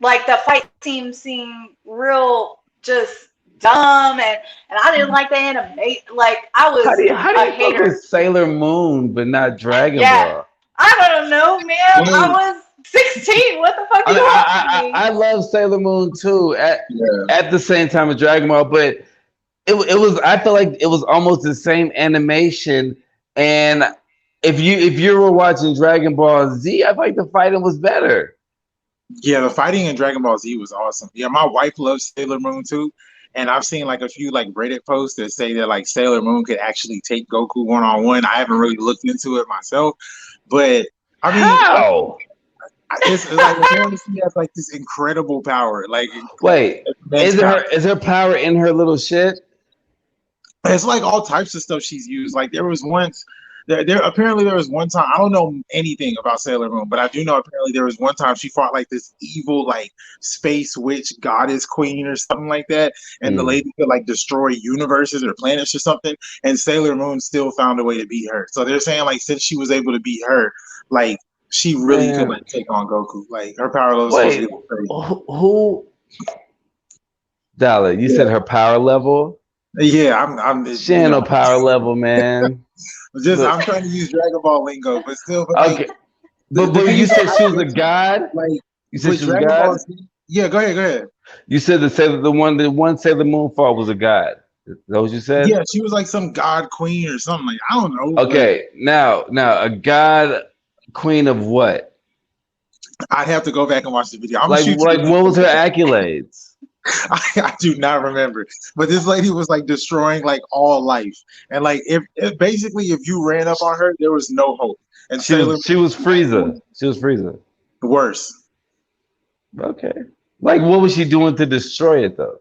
like the fight team seemed real just dumb, and I didn't like the anime. Like I was How do a you fuck with hater. Sailor Moon but not Dragon Yeah, Ball? I don't know, man. I I mean, was 16. What the fuck I do mean, you want from me? I love Sailor Moon too yeah, at the same time as Dragon Ball, but it was I feel like it was almost the same animation. And if you were watching Dragon Ball Z, I feel like the fighting was better. yeah, the fighting in Dragon Ball Z was awesome. Yeah, my wife loves Sailor Moon too, and I've seen like a few like Reddit posts that say that like Sailor Moon could actually take Goku one on one. I haven't really looked into it myself, but I mean, How? it's like apparently she has like this incredible power, like Wait, immense power. is her power in her little shit? It's like all types of stuff she's used. Like there was once there apparently there was one time I don't know anything about Sailor Moon, but I do know apparently there was one time she fought like this evil like space witch goddess queen or something like that, and the Mm. lady could like destroy universes or planets or something, and Sailor Moon still found a way to beat her. So they're saying like since she was able to beat her, like she really could Man, like take on Goku. Like her power level is supposed to wait, be crazy. who Dollar, you said her power level? Yeah, I'm She ain't no power level, man. just Look, I'm trying to use Dragon Ball lingo, but still, but like okay, the but thing you is, said I she was a guess god. like You said with she was a Dragon Ball god. Z. Yeah, go ahead, go ahead. You said the one Sailor Moon fought was a god. Is that what you said? Yeah, she was like some god queen or something. Like I don't know, but Okay, now a god queen of what? I'd have to go back and watch the video. I'm gonna Like shoot you the what link. was her accolades? I do not remember. But this lady was like destroying like all life. And like if basically if you ran up on her, there was no hope. And Sailor She was Frieza. She was Frieza. worse. Okay. Like, what was she doing to destroy it though?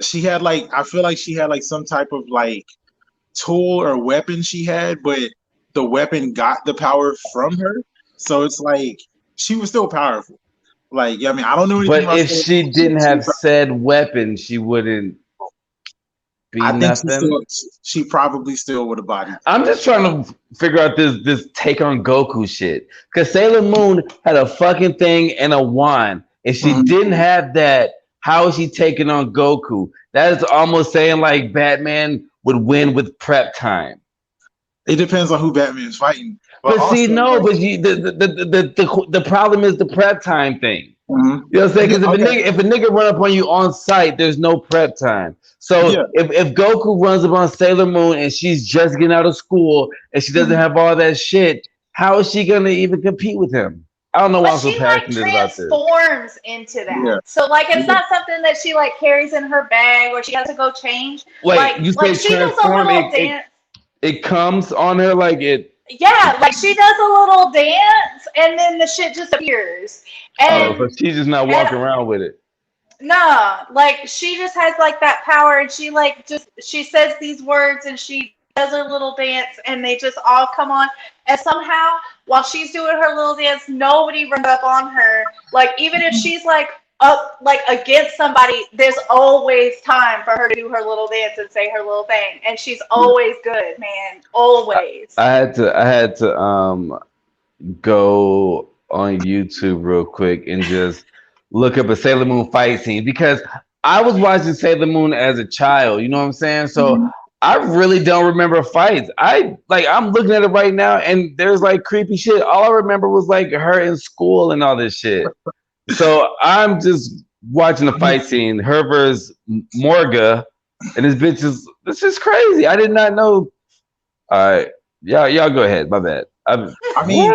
She had like I feel like she had like some type of like tool or weapon she had, but the weapon got the power from her. So it's like she was still powerful. Like, I mean, I don't know anything But about if Sailor she Moon. didn't have said weapon, she wouldn't be I think nothing. she probably still would have bodied. I'm just trying to figure out this take on Goku shit. Cause Sailor Moon had a fucking thing and a wand. If she Mhm. didn't have that, how is she taking on Goku? That is almost saying like Batman would win with prep time. It depends on who Batman's fighting. But But see, also, no, like, but the problem is the prep time thing. mhm. You know what I'm saying? Because Okay, if a nigga run up on you on site, there's no prep time. So yeah, if Goku runs up on Sailor Moon and she's just getting out of school and she doesn't mhm. have all that shit, how is she gonna even compete with him? I don't know why But I'm so she like passionate about this. transforms into that. Yeah, So like it's yeah. not something that she like carries in her bag or she has to go change. Wait, you Like say she does a transform? little dance. It comes on her like it. Yeah, like she does a little dance and then the shit just appears. Oh, so And she's just not and walking around with it. no, like she just has like that power and she like just she says these words and she does her little dance and they just all come on and somehow while she's doing her little dance nobody runs up on her. Like even if she's like up like against somebody, there's always time for her to do her little dance and say her little thing. And she's always good, man. Always. I had to go on YouTube real quick and just look up a Sailor Moon fight scene because I was watching Sailor Moon as a child, you know what I'm saying? So Mhm. I really don't remember fights. I'm looking at it right now and there's like creepy shit. All I remember was like her in school and all this shit. So I'm just watching the fight scene, her versus Morga, and this bitch is this is crazy. I did not know. All right, y'all go ahead. My bad. I mean,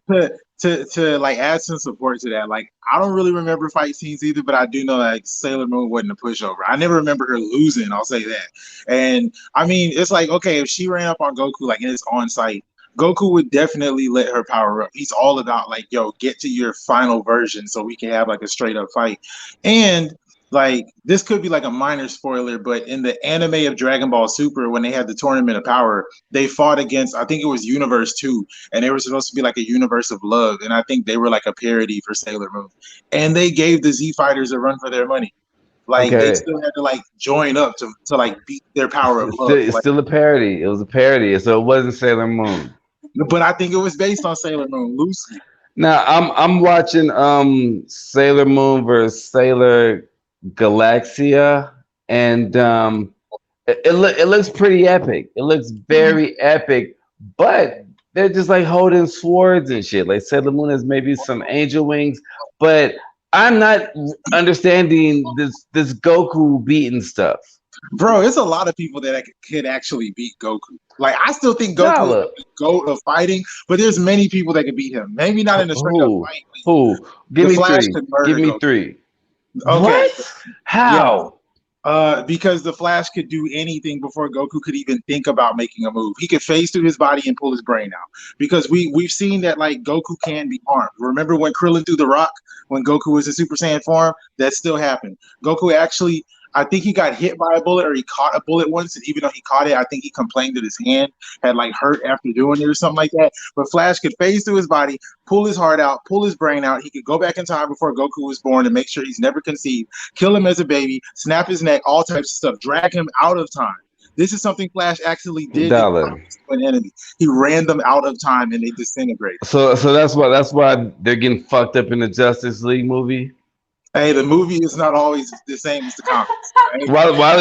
What? to like add some support to that, like I don't really remember fight scenes either, but I do know like Sailor Moon wasn't a pushover. I never remember her losing, I'll say that. And I mean, it's like okay, if she ran up on Goku like and it's on site, Goku would definitely let her power up. He's all about like, yo, get to your final version so we can have like a straight up fight. And like this could be like a minor spoiler, but in the anime of Dragon Ball Super, when they had the Tournament of Power, they fought against I think it was Universe 2, and they were supposed to be like a universe of love, and I think they were like a parody for Sailor Moon. And they gave the Z Fighters a run for their money. Like they Okay. still had to like join up to like beat their power of love. It's Like, still a parody. It was a parody, so it wasn't Sailor Moon. but I think it was based on Sailor Moon loosely. Now I'm watching Sailor Moon versus Sailor Galaxia, and it looks pretty epic. It looks very epic, but they're just like holding swords and shit. Like Sailor Moon has maybe some angel wings, but I'm not understanding this Goku beating stuff. Bro, it's a lot of people that could actually beat Goku. Like I still think Goku is Dollar. the goat of fighting, but there's many people that could beat him. Maybe not in a straight up Who? fight. Who? Give The me Flash three. could Give murder me Goku. three. Okay, What? yeah. How? Because the Flash could do anything before Goku could even think about making a move. He could phase through his body and pull his brain out. Because we've seen that like Goku can be harmed. Remember when Krillin threw the rock when Goku was in Super Saiyan form? That still happened. Goku actually, I think he got hit by a bullet or he caught a bullet once, and even though he caught it, I think he complained that his hand had like hurt after doing it or something like that. But Flash could phase through his body, pull his heart out, pull his brain out. He could go back in time before Goku was born and make sure he's never conceived, kill him as a baby, snap his neck, all types of stuff, drag him out of time. This is something Flash actually did to Dollar. an enemy. He ran them out of time and they disintegrated. So that's why they're getting fucked up in the Justice League movie. Hey, the movie is not always the same as the comics. Right? Why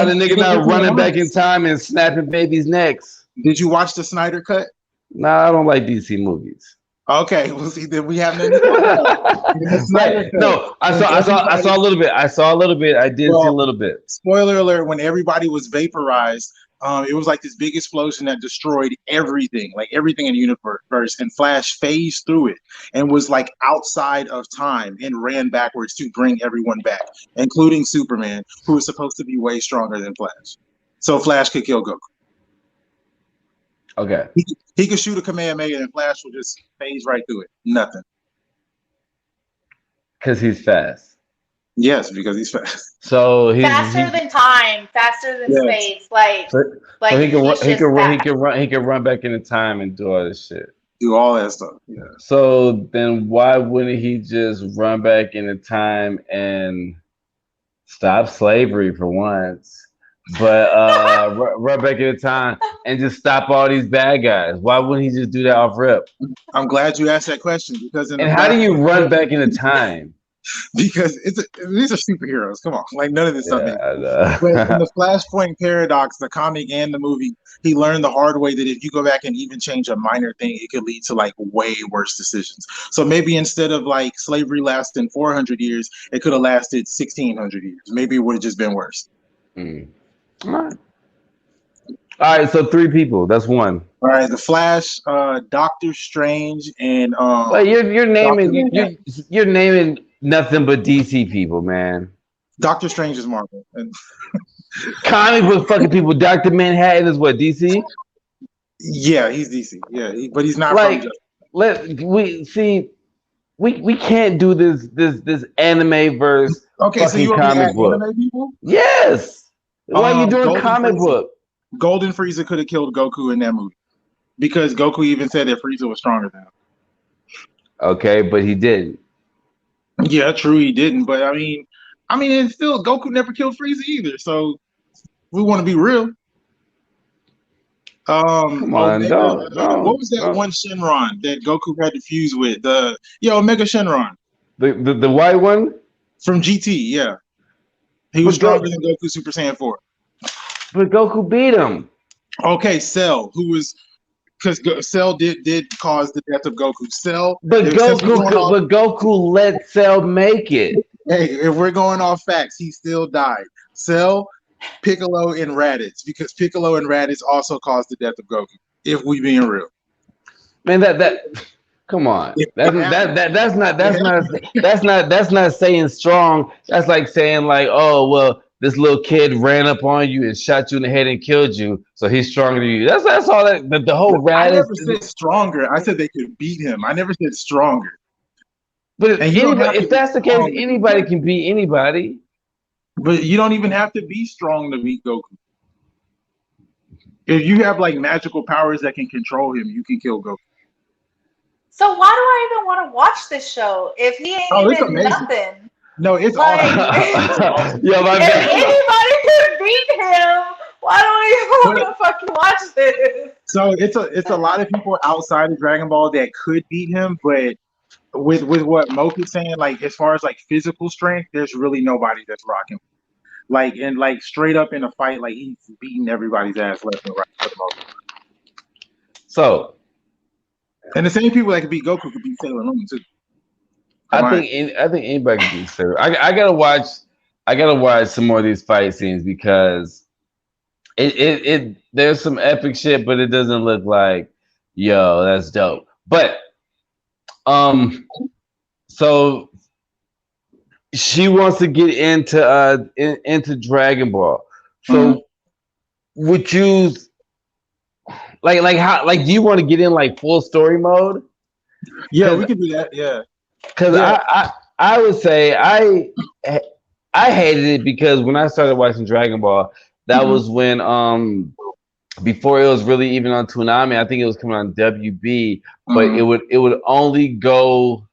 the nigga not running back in Honest. time and snapping babies' necks? Did you watch the Snyder cut? Nah, I don't like DC movies. Okay, well, see, then we have nothing to talk about. The Snyder Like, cut. no, When I everybody, saw a little bit. I saw a little bit. I did see a well, little bit. spoiler alert, when everybody was vaporized, It was like this big explosion that destroyed everything, like everything in the universe, and Flash phased through it and was like outside of time and ran backwards to bring everyone back, including Superman, who was supposed to be way stronger than Flash. So Flash could kill Goku. Okay. He could shoot a Kamehameha and Flash will just phase right through it. Nothing. Because he's fast. Yes, because he's fast. So Faster than time, faster than Yes. space. Like so he can he's just fast. he can run back into time and do all this shit. Do all that stuff. Yeah. So then why wouldn't he just run back into time and stop slavery for once? But run back into time and just stop all these bad guys. Why wouldn't he just do that off rip? I'm glad you asked that question because And how do you run back into time? Because these are superheroes. Come on, like none of this stuff. Yeah, But in the Flashpoint paradox, the comic and the movie, he learned the hard way that if you go back and even change a minor thing, it could lead to like way worse decisions. So maybe instead of like slavery lasting 400 years, it could have lasted 1600 years. Maybe it would have just been worse. Mm. All right, so 3 people. That's one. All right, the Flash, Doctor Strange, and But you're naming nothing but DC people, man. Doctor Strange is Marvel. And Comic book fucking people. Dr. Manhattan is what, DC? yeah, he's DC. Yeah, but he's not Like, from we can't do this anime verse okay, so you fucking want me to comic add book. anime people? Yes. Why are you doing Golden comic Frieza. book? Golden Frieza could have killed Goku in that movie because Goku even said that Frieza was stronger than him. Okay, but he didn't. Yeah, true, he didn't. But I mean, it's still Goku never killed Frieza either. So we want to be real. Come on, Omega, don't. what was that one Shenron that Goku had to fuse with? Omega Shenron The white one? from GT. Yeah, he was stronger than Goku Super Saiyan 4. But Goku beat him. Okay, Cell, who was because Cell did cause the death of Goku. Cell, But Goku let Cell make it. Hey, if we're going off facts, he still died. Cell, Piccolo, and Raditz, because Piccolo and Raditz also caused the death of Goku. If we being real, Man, that come on. That's not saying strong. That's like saying like, oh well, this little kid ran up on you and shot you in the head and killed you, so he's stronger than you. That's all that the whole I Raditz. never said stronger. I said they could beat him. I never said stronger. But And you don't have to if that's the be case, strong. anybody can beat anybody. But you don't even have to be strong to beat Goku. If you have like magical powers that can control him, you can kill Goku. So why do I even want to watch this show if he ain't Oh, it's even amazing. nothing? No, it's Like- awesome. Yo, my If bad. anybody could beat him, why do I even want to fucking watch this? So it's a lot of people outside of Dragon Ball that could beat him, but with what Moke is saying, like as far as like physical strength, there's really nobody that's rocking. Like and like straight up in a fight, like he's beating everybody's ass left and right for the most part. So And the same people that could beat Goku could beat Sailor Moon too. I think anybody can beat Sarah. I gotta watch some more of these fight scenes because it there's some epic shit, but it doesn't look like yo, that's dope. But so she wants to get into Dragon Ball. So would you like how like do you want to get in like full story mode? Yeah, we could do that. Yeah. Because I would say I hated it because when I started watching Dragon Ball, that was when before it was really even on Toonami. I think it was coming on WB, but it would only go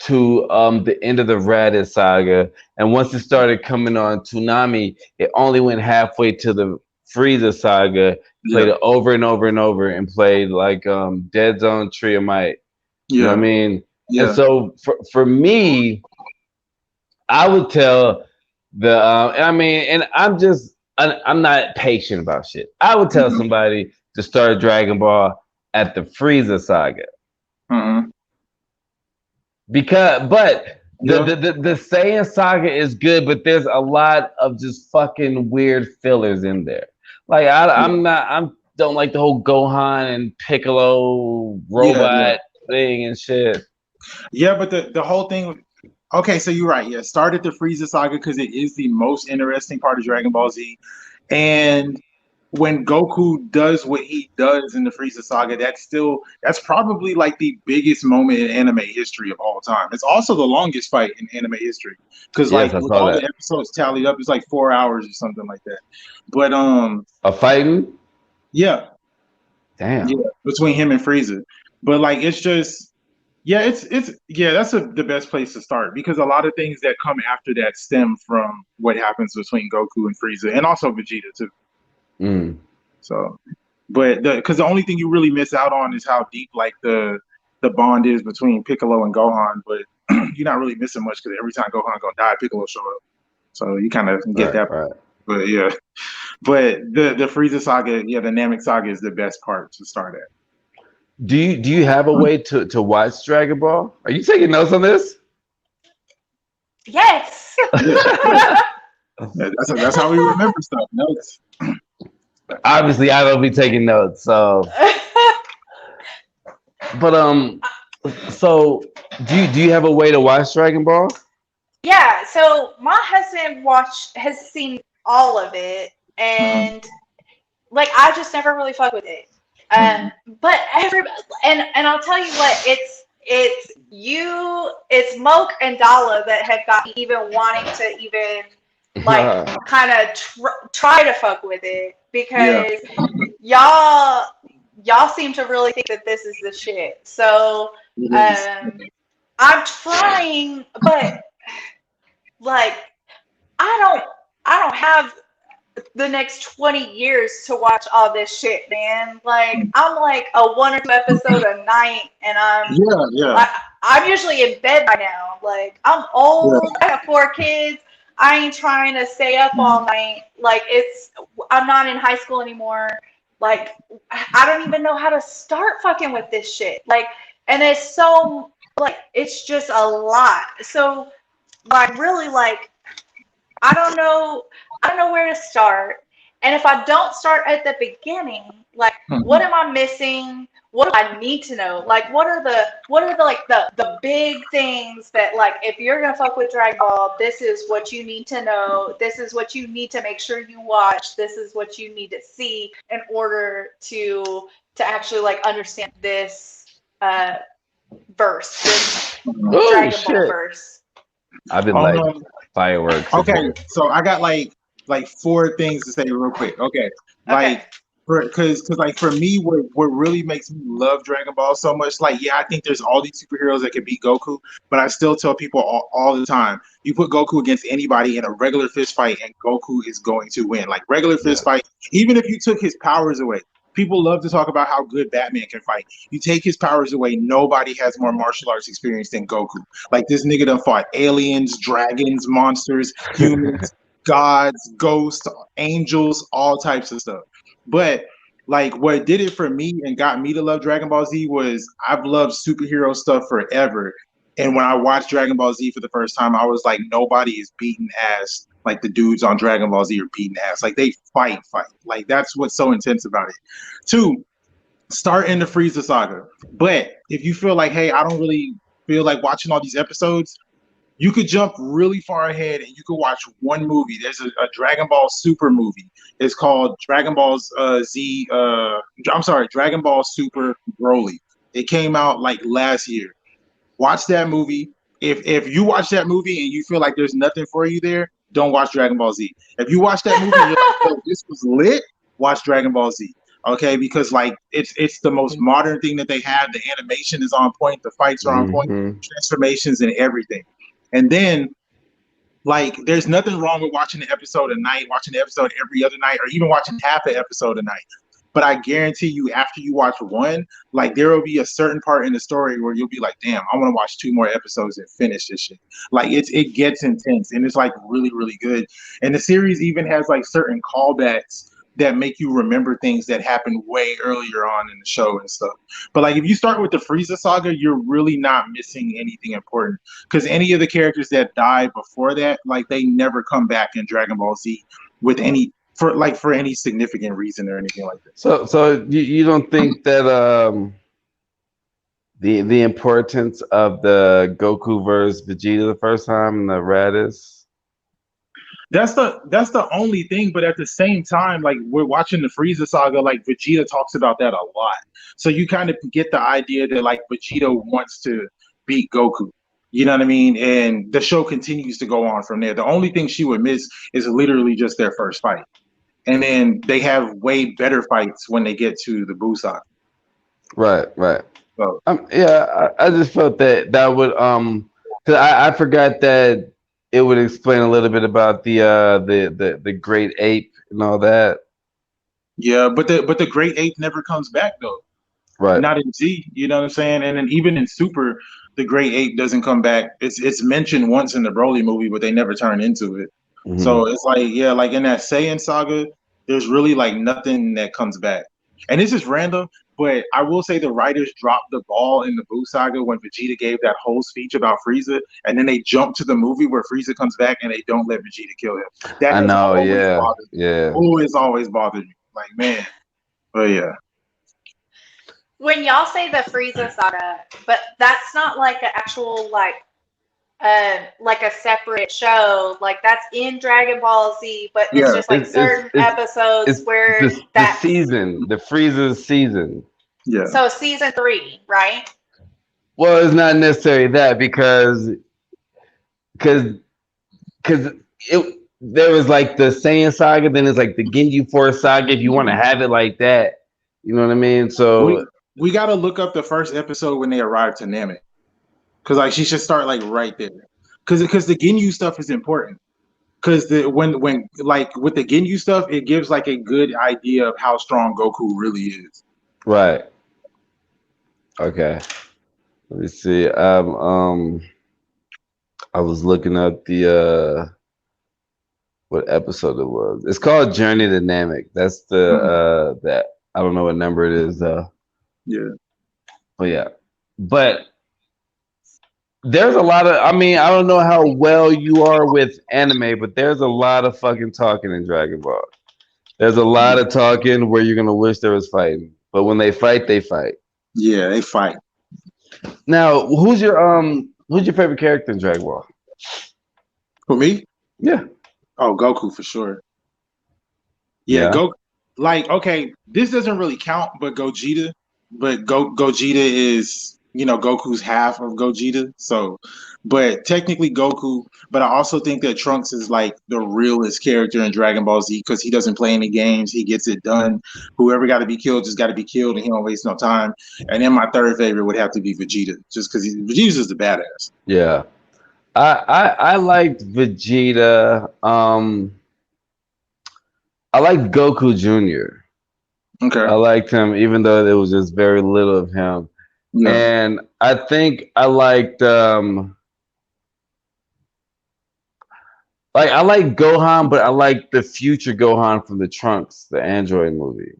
to the end of the Raditz saga, and once it started coming on Toonami, it only went halfway to the Frieza saga. Played it over and over and over, and played like Dead Zone, Tree of Might. You know what I mean? Yeah. And so for me, I would tell and I'm not patient about shit. I would tell somebody to start Dragon Ball at the Frieza saga. But the Saiyan saga is good, but there's a lot of just fucking weird fillers in there. Like I'm don't like the whole Gohan and Piccolo Yeah, yeah, robot thing and shit. yeah. But the whole thing. Okay, so you're right. Yeah, start at the Frieza saga because it is the most interesting part of Dragon Ball Z, and when Goku does what he does in the Frieza saga, that's probably like the biggest moment in anime history of all time. It's also the longest fight in anime history because Yes, like I with saw all the that. episodes tallied up, it's like 4 hours or something like that. But A fighting? yeah, yeah, Damn. between him and Frieza. But like it's just yeah, it's yeah, that's the best place to start because a lot of things that come after that stem from what happens between Goku and Frieza and also Vegeta too. Mm. So, but because the only thing you really miss out on is how deep like the bond is between Piccolo and Gohan, but you're not really missing much because every time Gohan gonna die, Piccolo show up. So you kind of get Right, that. right. But yeah, but the Frieza saga, yeah, the Namek saga is the best part to start at. Do you have a way to watch Dragon Ball? Are you taking notes on this? Yes. Yeah, that's how we remember stuff. Notes. Obviously, I don't be taking notes. So, but so do you have a way to watch Dragon Ball? Yeah, so my husband has seen all of it, Mhm, and like I just never really fuck with it. mhm. But and I'll tell you what, it's Moke and Dalla that have got me even wanting to even like kind of try to fuck with it Yeah. because y'all y'all seem to really think that this is the shit. So It is. um I'm trying, but like I don't I don't have the next 20 years to watch all this shit, man. Like I'm like a one or two episode a night and Yeah, yeah, I'm usually in bed by now. Like I'm yeah. old, I have 4 kids. I ain't trying to stay up all night. Like I'm not in high school anymore. Like I don't even know how to start fucking with this shit. Like and it's so like it's just a lot. So like really like I don't know where to start. And if I don't start at the beginning, like what Mhm. am I missing? What do I need to know? Like what are the like the big things that like if you're gonna fuck with Dragon Ball, this is what you need to know. This is what you need to make sure you watch. This is what you need to see in order to actually like understand this this Oh Dragon Ball shit! verse. I've been like Um, fireworks in okay, here. so I got like four things to say real quick. Okay, Okay. like because like for me, what really makes me love Dragon Ball so much, like yeah, I think there's all these superheroes that can beat Goku, but I still tell people all the time, you put Goku against anybody in a regular fist fight, and Goku is going to win. Like regular fist Yes. fight, even if you took his powers away. People love to talk about how good Batman can fight. You take his powers away, nobody has more martial arts experience than Goku. Like this nigga done fought aliens, dragons, monsters, humans, gods, ghosts, angels, all types of stuff. But like what did it for me and got me to love Dragon Ball Z was I've loved superhero stuff forever. And when I watched Dragon Ball Z for the first time, I was like, nobody is beating ass like the dudes on Dragon Ball Z are beating ass. Like they fight. Like that's what's so intense about it. Two, start in the Frieza saga. But if you feel like, hey, I don't really feel like watching all these episodes, you could jump really far ahead and you could watch one movie. There's a Dragon Ball Super movie. It's called Dragon Ball's Z. I'm sorry, Dragon Ball Super Broly. It came out like last year. Watch that movie. If you watch that movie and you feel like there's nothing for you there, don't watch Dragon Ball Z. If you watch that movie and you're like, yo, this was lit, watch Dragon Ball Z. Okay, because like it's the most modern thing that they have. The animation is on point, the fights are on point, Hmm. transformations and everything. And then like there's nothing wrong with watching an episode a night, watching an episode every other night, or even watching half an episode a night. But I guarantee you, after you watch one, like there will be a certain part in the story where you'll be like, "Damn, I want to watch two more episodes and finish this shit." Like it gets intense and it's like really really good. And the series even has like certain callbacks that make you remember things that happened way earlier on in the show and stuff. But like if you start with the Frieza saga, you're really not missing anything important because any of the characters that died before that, like they never come back in Dragon Ball Z with any for any significant reason or anything like that. So you don't think that the importance of the Goku versus Vegeta the first time in the Raditz? That's the only thing, but at the same time, like we're watching the Frieza saga, like Vegeta talks about that a lot. So you kind of get the idea that like Vegeta wants to beat Goku. You know what I mean? And the show continues to go on from there. The only thing she would miss is literally just their first fight. And then they have way better fights when they get to the Buu saga. Right, right. So Yeah, I just felt that would 'cause I forgot that it would explain a little bit about the great ape and all that. yeah, but the Great Ape never comes back though. Right. Not in Z, you know what I'm saying? And then even in Super, the Great Ape doesn't come back. It's mentioned once in the Broly movie, but they never turn into it. Hmm. So it's like, yeah, like in that Saiyan saga, there's really like nothing that comes back. And this is random, but I will say the writers dropped the ball in the Buu saga when Vegeta gave that whole speech about Frieza, and then they jump to the movie where Frieza comes back and they don't let Vegeta kill him. That I has know. always Yeah, bothered me. yeah. Always bothered me. Like, man. But yeah. When y'all say the Frieza saga, but that's not like an actual like a separate show. Like that's in Dragon Ball Z, but it's Yeah. just like certain It's episodes where the that's season, the Frieza season. Yeah. so season 3, right? Well, it's not necessarily that because it there was like the Saiyan saga, then it's like the Ginyu Force saga. If you want to have it like that, you know what I mean. We So we gotta look up the first episode when they arrive to Namek. Cause like she should start like right there. Cause the Ginyu stuff is important. Cause the when like with the Ginyu stuff, it gives like a good idea of how strong Goku really is. right, okay. Let me see. I was looking up the what episode it was. It's called Journey to Namek. That's the Mhm. that I don't know what number it is though. Yeah. But yeah, but there's a lot of. I mean, I don't know how well you are with anime, but there's a lot of fucking talking in Dragon Ball. There's a lot of talking where you're gonna wish there was fighting, but when they fight, they fight. Yeah, they fight. Now, who's your favorite character in Dragon Ball? For me, Yeah, oh Goku for sure. Yeah, yeah. Go like okay, this doesn't really count, but Gogeta, but Gogeta is Goku's half of Gogeta. So, but technically Goku. But I also think that Trunks is like the realest character in Dragon Ball Z because he doesn't play any games. He gets it done. Whoever got to be killed just got to be killed, and he don't waste no time. And then my third favorite would have to be Vegeta, just because Vegeta's just a badass. Yeah. I liked Vegeta. I liked Goku Jr. Okay. I liked him even though there was just very little of him. Yeah. And I think I liked I like Gohan, but I like the future Gohan from the Trunks, the Android movie.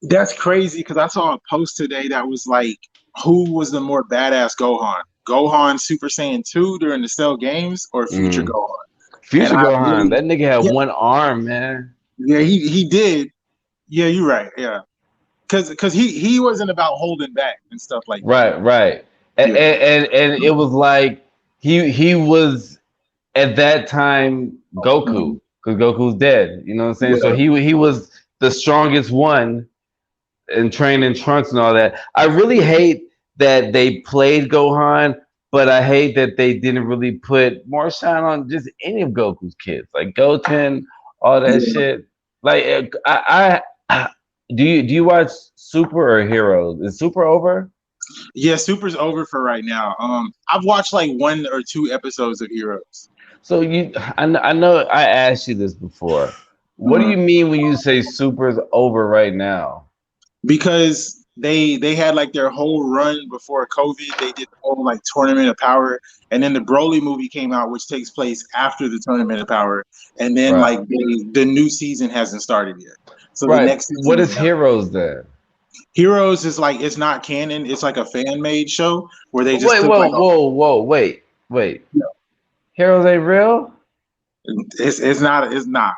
That's crazy because I saw a post today that was like, who was the more badass Gohan? Gohan Super Saiyan 2 during the Cell games or Future Mm. Gohan? And Future I Gohan, really, that nigga had yeah, one arm, man. yeah, he did. Yeah, you're right. Yeah, because he wasn't about holding back and stuff like that. Right, right. Yeah, And it was like he was at that time mhm, Goku because Goku's dead. You know what I'm saying? So yeah, he was the strongest one in training Trunks and all that. I really hate that they played Gohan, but I hate that they didn't really put more shine on just any of Goku's kids, like Goten, all that yeah. shit. Like I do you watch Super or Heroes? Is Super over? Yeah, Super's over for right now. I've watched like 1 or 2 episodes of Heroes. So I know I asked you this before. What do Uh-huh. you mean when you say Super's over right now? Because they had like their whole run before COVID. They did the whole like Tournament of Power, and then the Broly movie came out, which takes place after the Tournament of Power, and then Right. like the new season hasn't started yet. So the Right. next season What is is not. Heroes then? Heroes is like it's not canon. It's like a fan made show where they just Wait, took like wait. Heroes ain't real? it's not.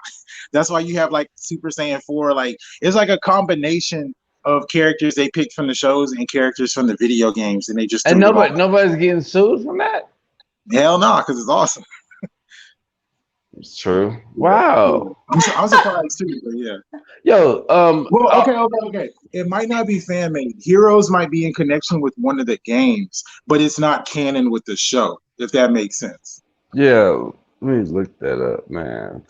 That's why you have like Super Saiyan 4. Like it's like a combination of characters they picked from the shows and characters from the video games, and they just And threw it all. nobody's getting sued from that. Hell no, because it's awesome. It's true. Yeah, yeah. Wow. I'm surprised too, but yeah. Yo, Well, okay. It might not be fan made. Heroes might be in connection with one of the games, but it's not canon with the show, if that makes sense. yeah. Let me look that up, man.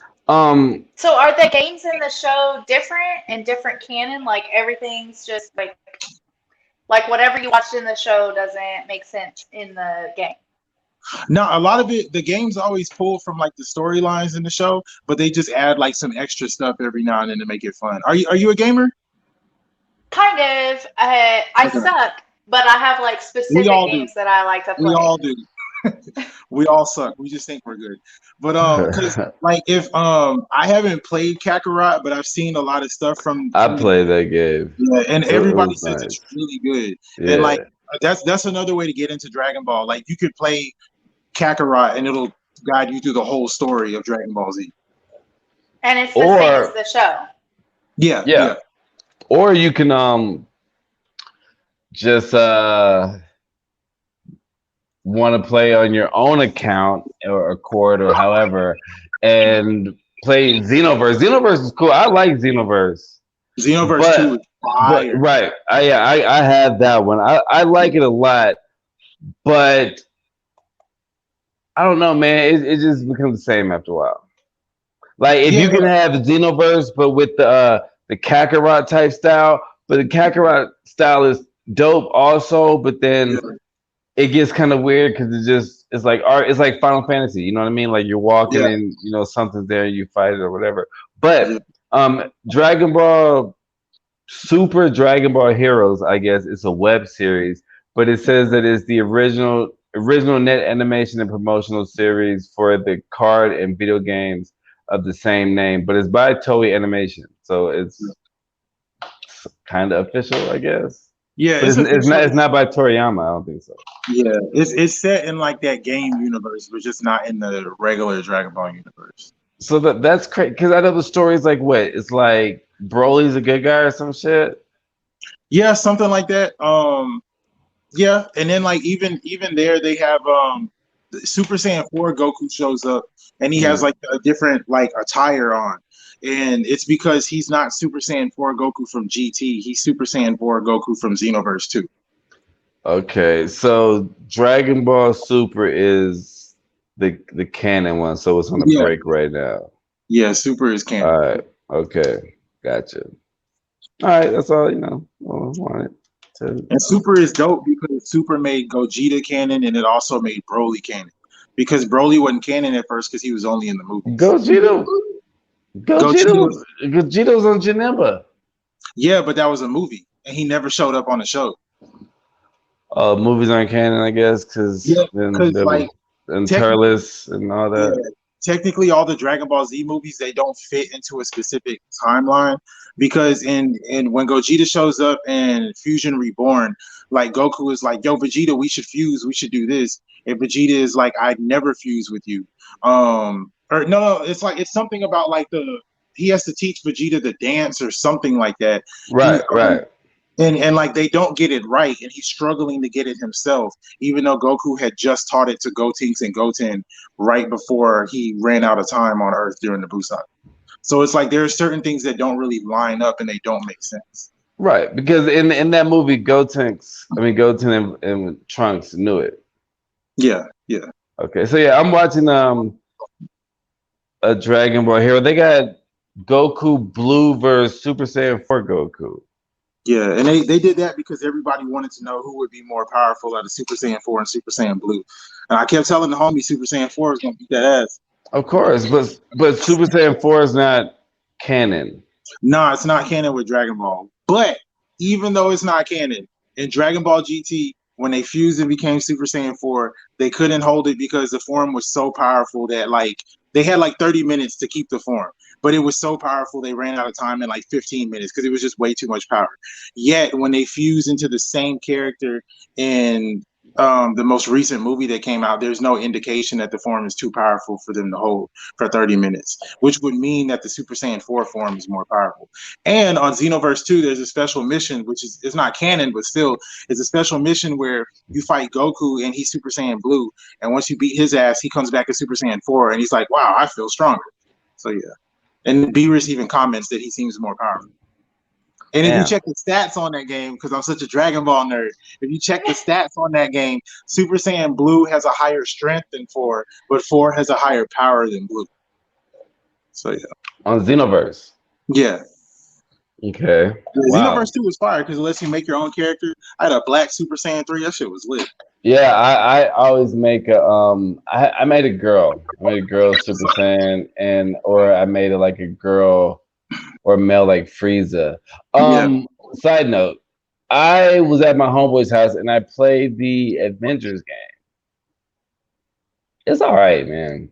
So are the games in the show different and different canon? Like everything's just like whatever you watched in the show doesn't make sense in the game. No, a lot of it, the games always pull from like the storylines in the show, but they just add like some extra stuff every now and then to make it fun. Are you a gamer? Kind of. I Okay. suck, but I have like We specific all do. games that I like to We play. all do. We all suck. We just think we're good. But because like if I haven't played Kakarot, but I've seen a lot of stuff I from the played that game. yeah, and It everybody was says it's nice. really good. And Yeah. like that's another way to get into Dragon Ball. Like you could play Kakarot and it'll guide you through the whole story of Dragon Ball Z. And it's the same as Or the show. Yeah, yeah. yeah. Or you can just want to play on your own account or Accord or however and play Xenoverse. Xenoverse is cool. I like Xenoverse. Xenoverse 2 But is fire. right. I had that one. I like it a lot, but I don't know, man. It just becomes the same after a while. Like if Yeah, you can have Xenoverse, but with the Kakarot type style, but the Kakarot style is dope also. But yeah, then it gets kind of weird because it's like art. It's like Final Fantasy. You know what I mean? Like you're walking yeah, and something's there, and you fight it or whatever. yeah. But Dragon Ball Super Dragon Ball Heroes, I guess it's a web series, but it says that it's the original net animation and promotional series for the card and video games of the same name, but it's by Toei Animation, so it's kind of official, I guess. Yeah, But it's it's not official. it's not by Toriyama. I don't think so. Yeah, it's set in like that game universe, but just not in the regular Dragon Ball universe. So that's crazy because I know the story's like what? It's like Broly's a good guy or some shit. Yeah, something like that. Yeah, and then like even there they have the Super Saiyan 4 Goku shows up and he has Mhm. like a different like attire on. And it's because he's not Super Saiyan 4 Goku from GT. He's Super Saiyan 4 Goku from Xenoverse 2. Okay, so Dragon Ball Super is the canon one, so it's on a Yeah, break right now. yeah, Super is All canon. right, okay, gotcha. All right, that's all I wanted to And Super is dope because Super made Gogeta canon and it also made Broly canon. Because Broly wasn't canon at first because he was only in the movies. Gogeta. Gogeta, Gogeta's on Janemba. yeah, but that was a movie and he never showed up on the show. Movies aren't canon, I guess, Yeah, because then because there was like and technically, Turles and all yeah, that. technically all the Dragon Ball Z movies they don't fit into a specific timeline because in when Gogeta shows up in Fusion Reborn, like Goku is like, "Yo, Vegeta, we should fuse. We should do this." And Vegeta is like, "I'd never fuse with you." Or no, it's like it's something about like he has to teach Vegeta the dance or something like that. He Right, right. and like they don't get it right, and he's struggling to get it himself, even though Goku had just taught it to Gotenks and Goten right before he ran out of time on Earth during the Busan. So it's like there are certain things that don't really line up and they don't make sense. Right, because in that movie, Goten and Trunks knew it. Yeah, yeah, Okay, so yeah, I'm watching a Dragon Ball Hero. They got Goku Blue versus Super Saiyan 4 Goku. yeah. And they did that because everybody wanted to know who would be more powerful out of Super Saiyan 4 and Super Saiyan Blue. And I kept telling the homie Super Saiyan 4 is gonna beat that ass. Of course, but Super Saiyan 4 is not canon. Nah, it's not canon with Dragon Ball. But even though it's not canon, in Dragon Ball GT, when they fused and became Super Saiyan 4, they couldn't hold it because the form was so powerful that like they had like 30 minutes to keep the form. But it was so powerful they ran out of time in like 15 minutes because it was just way too much power. Yet when they fused into the same character in the most recent movie that came out, there's no indication that the form is too powerful for them to hold for 30 minutes, which would mean that the Super Saiyan 4 form is more powerful. And on Xenoverse 2, there's a special mission, which is it's not canon, but still it's a special mission where you fight Goku and he's Super Saiyan Blue. And once you beat his ass, he comes back as Super Saiyan 4 and he's like, wow, I feel stronger. So yeah. And Beerus even comments that he seems more powerful. And if you Damn. check the stats on that game, because I'm such a Dragon Ball nerd, if you check the stats on that game, Super Saiyan Blue has a higher strength than 4, but 4 has a higher power than Blue. So yeah. On Xenoverse. Yeah. Okay. Wow. Xenoverse 2 was fire because it lets you make your own character. I had a black Super Saiyan 3. That shit was lit. Yeah, I always make a I made a girl. I made a girl Super Saiyan or I made it like a girl or male like Frieza. Side note, I was at my homeboy's house and I played the Avengers game. It's all right, man.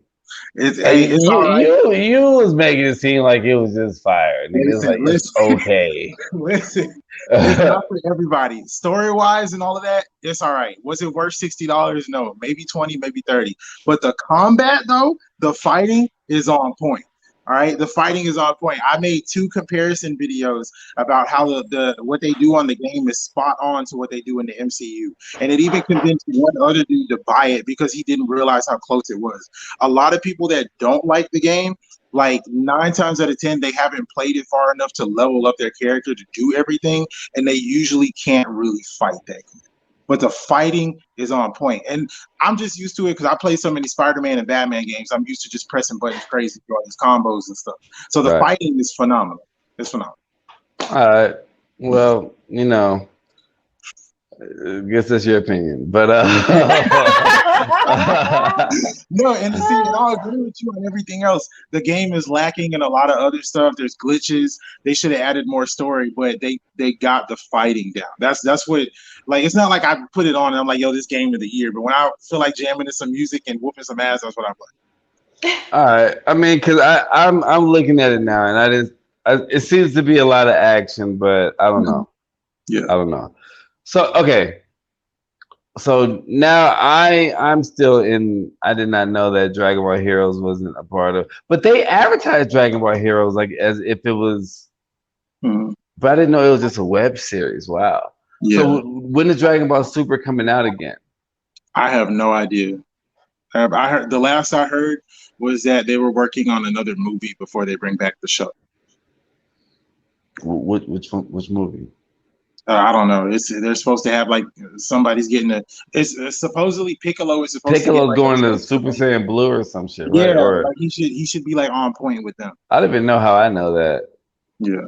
It's all right. You was making it seem like it was just fire. It's okay. Listen, it's not for everybody. Story wise and all of that, it's all right. Was it worth $60? No, maybe 20, maybe 30. But the combat though, the fighting is on point. All right, the fighting is on point. I made 2 comparison videos about how the what they do on the game is spot on to what they do in the MCU, and it even convinced one other dude to buy it because he didn't realize how close it was. A lot of people that don't like the game, like 9 times out of 10, they haven't played it far enough to level up their character to do everything, and they usually can't really fight that good. But the fighting is on point. And I'm just used to it because I play so many Spider-Man and Batman games. I'm used to just pressing buttons crazy through all these combos and stuff. So the fighting is phenomenal. It's phenomenal. All right. Well, I guess that's your opinion. But no, and see, I'll agree with you on everything else. The game is lacking in a lot of other stuff. There's glitches. They should have added more story, but they got the fighting down. That's what, like, it's not like I put it on and I'm like, yo, this game of the year. But when I feel like jamming to some music and whooping some ass, that's what I play. All right. I mean, because I'm looking at it now, and it seems to be a lot of action, but I don't know. Yeah, I don't know. So okay. So now I'm still in. I did not know that Dragon Ball Heroes wasn't a part of, but they advertised Dragon Ball Heroes like as if it was. But I didn't know it was just a web series. Wow. Yeah. So when is Dragon Ball Super coming out again? I have no idea. I heard the last I heard was that they were working on another movie before they bring back the show. Which movie? I don't know. They're supposed to have like somebody's getting it's supposedly Piccolo is supposed Piccolo to get, going to Super Saiyan Blue or some shit, right? Yeah, or, like he should be like on point with them. I don't even know how I know that. Yeah.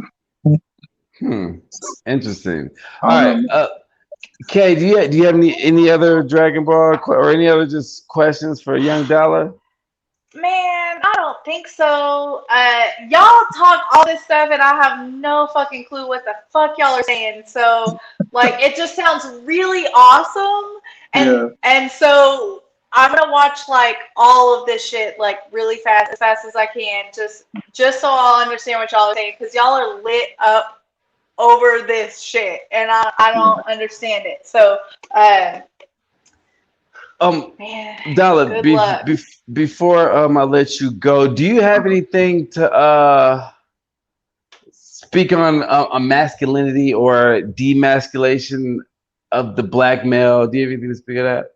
Interesting. All right. Kay, do you have any other Dragon Ball or any other just questions for Young Dollar? Man, I don't think so. Y'all talk all this stuff and I have no fucking clue what the fuck y'all are saying. So like it just sounds really awesome. And so I'm gonna watch like all of this shit like really fast, as fast as I can, just so I'll understand what y'all are saying, because y'all are lit up over this shit and I don't understand it. So man, Dollar, before I let you go, do you have anything to speak on masculinity or demasculation of the black male? Do you have anything to speak of that?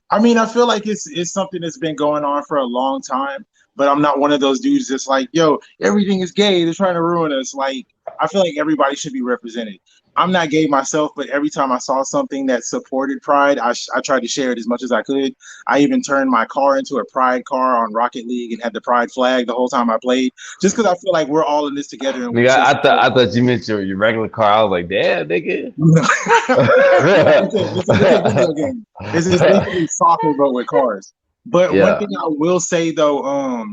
I mean, I feel like it's something that's been going on for a long time, but I'm not one of those dudes that's like, yo, everything is gay. They're trying to ruin us. Like, I feel like everybody should be represented. I'm not gay myself, but every time I saw something that supported Pride, I tried to share it as much as I could. I even turned my car into a Pride car on Rocket League and had the Pride flag the whole time I played, just because I feel like we're all in this together. And I thought you meant your regular car. I was like, damn, nigga. It's a video game. It's basically soccer, but with cars. But one thing I will say though,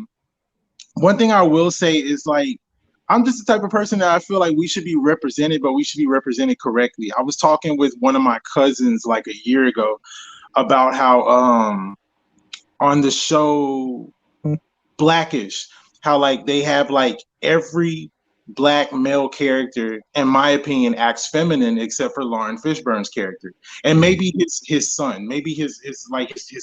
is like, I'm just the type of person that I feel like we should be represented, but we should be represented correctly. I was talking with one of my cousins like a year ago about how on the show Blackish, how like they have like every black male character, in my opinion, acts feminine except for Lauren Fishburne's character, and maybe his son, maybe his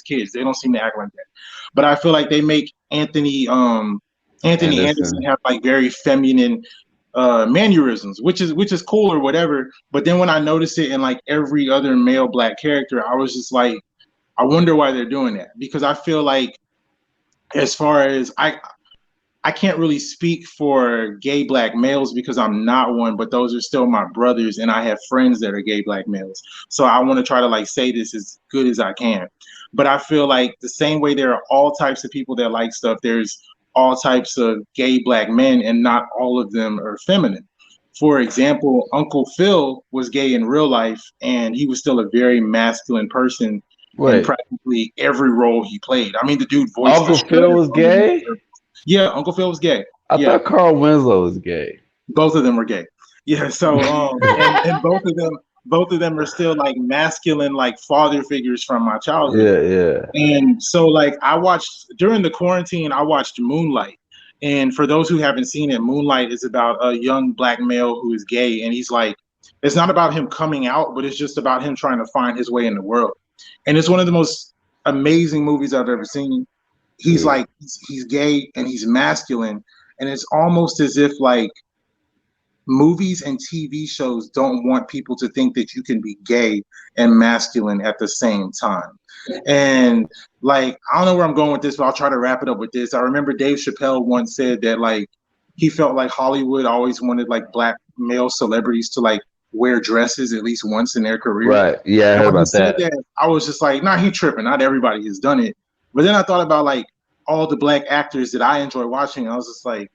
kids. They don't seem to act like that, but I feel like they make Anthony Anderson Anderson. have like very feminine mannerisms, which is cool or whatever. But then when I noticed it in like every other male black character, I was just like, I wonder why they're doing that, because I feel like, as far as I can't really speak for gay black males because I'm not one, but those are still my brothers, and I have friends that are gay black males. So I want to try to like say this as good as I can. But I feel like the same way there are all types of people that like stuff, there's all types of gay black men, and not all of them are feminine. For example, Uncle Phil was gay in real life, and he was still a very masculine person in Wait, practically every role he played. I mean, the dude voiced the Uncle Phil Shredder was from the gay? yeah, Uncle Phil was gay. I Yeah, thought Carl Winslow was gay. both of them were gay. Yeah, so and both of them are still like masculine, like father figures from my childhood. Yeah, yeah. And so like I watched during the quarantine, I watched Moonlight. And for those who haven't seen it, Moonlight is about a young black male who is gay, and he's like, it's not about him coming out, but it's just about him trying to find his way in the world. And it's one of the most amazing movies I've ever seen. He's Yeah. like he's gay and he's masculine, and it's almost as if like movies and TV shows don't want people to think that you can be gay and masculine at the same time. And like, I don't know where I'm going with this, but I'll try to wrap it up with this. I remember Dave Chappelle once said that like he felt like Hollywood always wanted like black male celebrities to like wear dresses at least once in their career. Right. Yeah, I And heard when he about said that. that, I was just like, nah, he tripping. Not everybody has done it. But then I thought about like all the black actors that I enjoy watching. I was just like,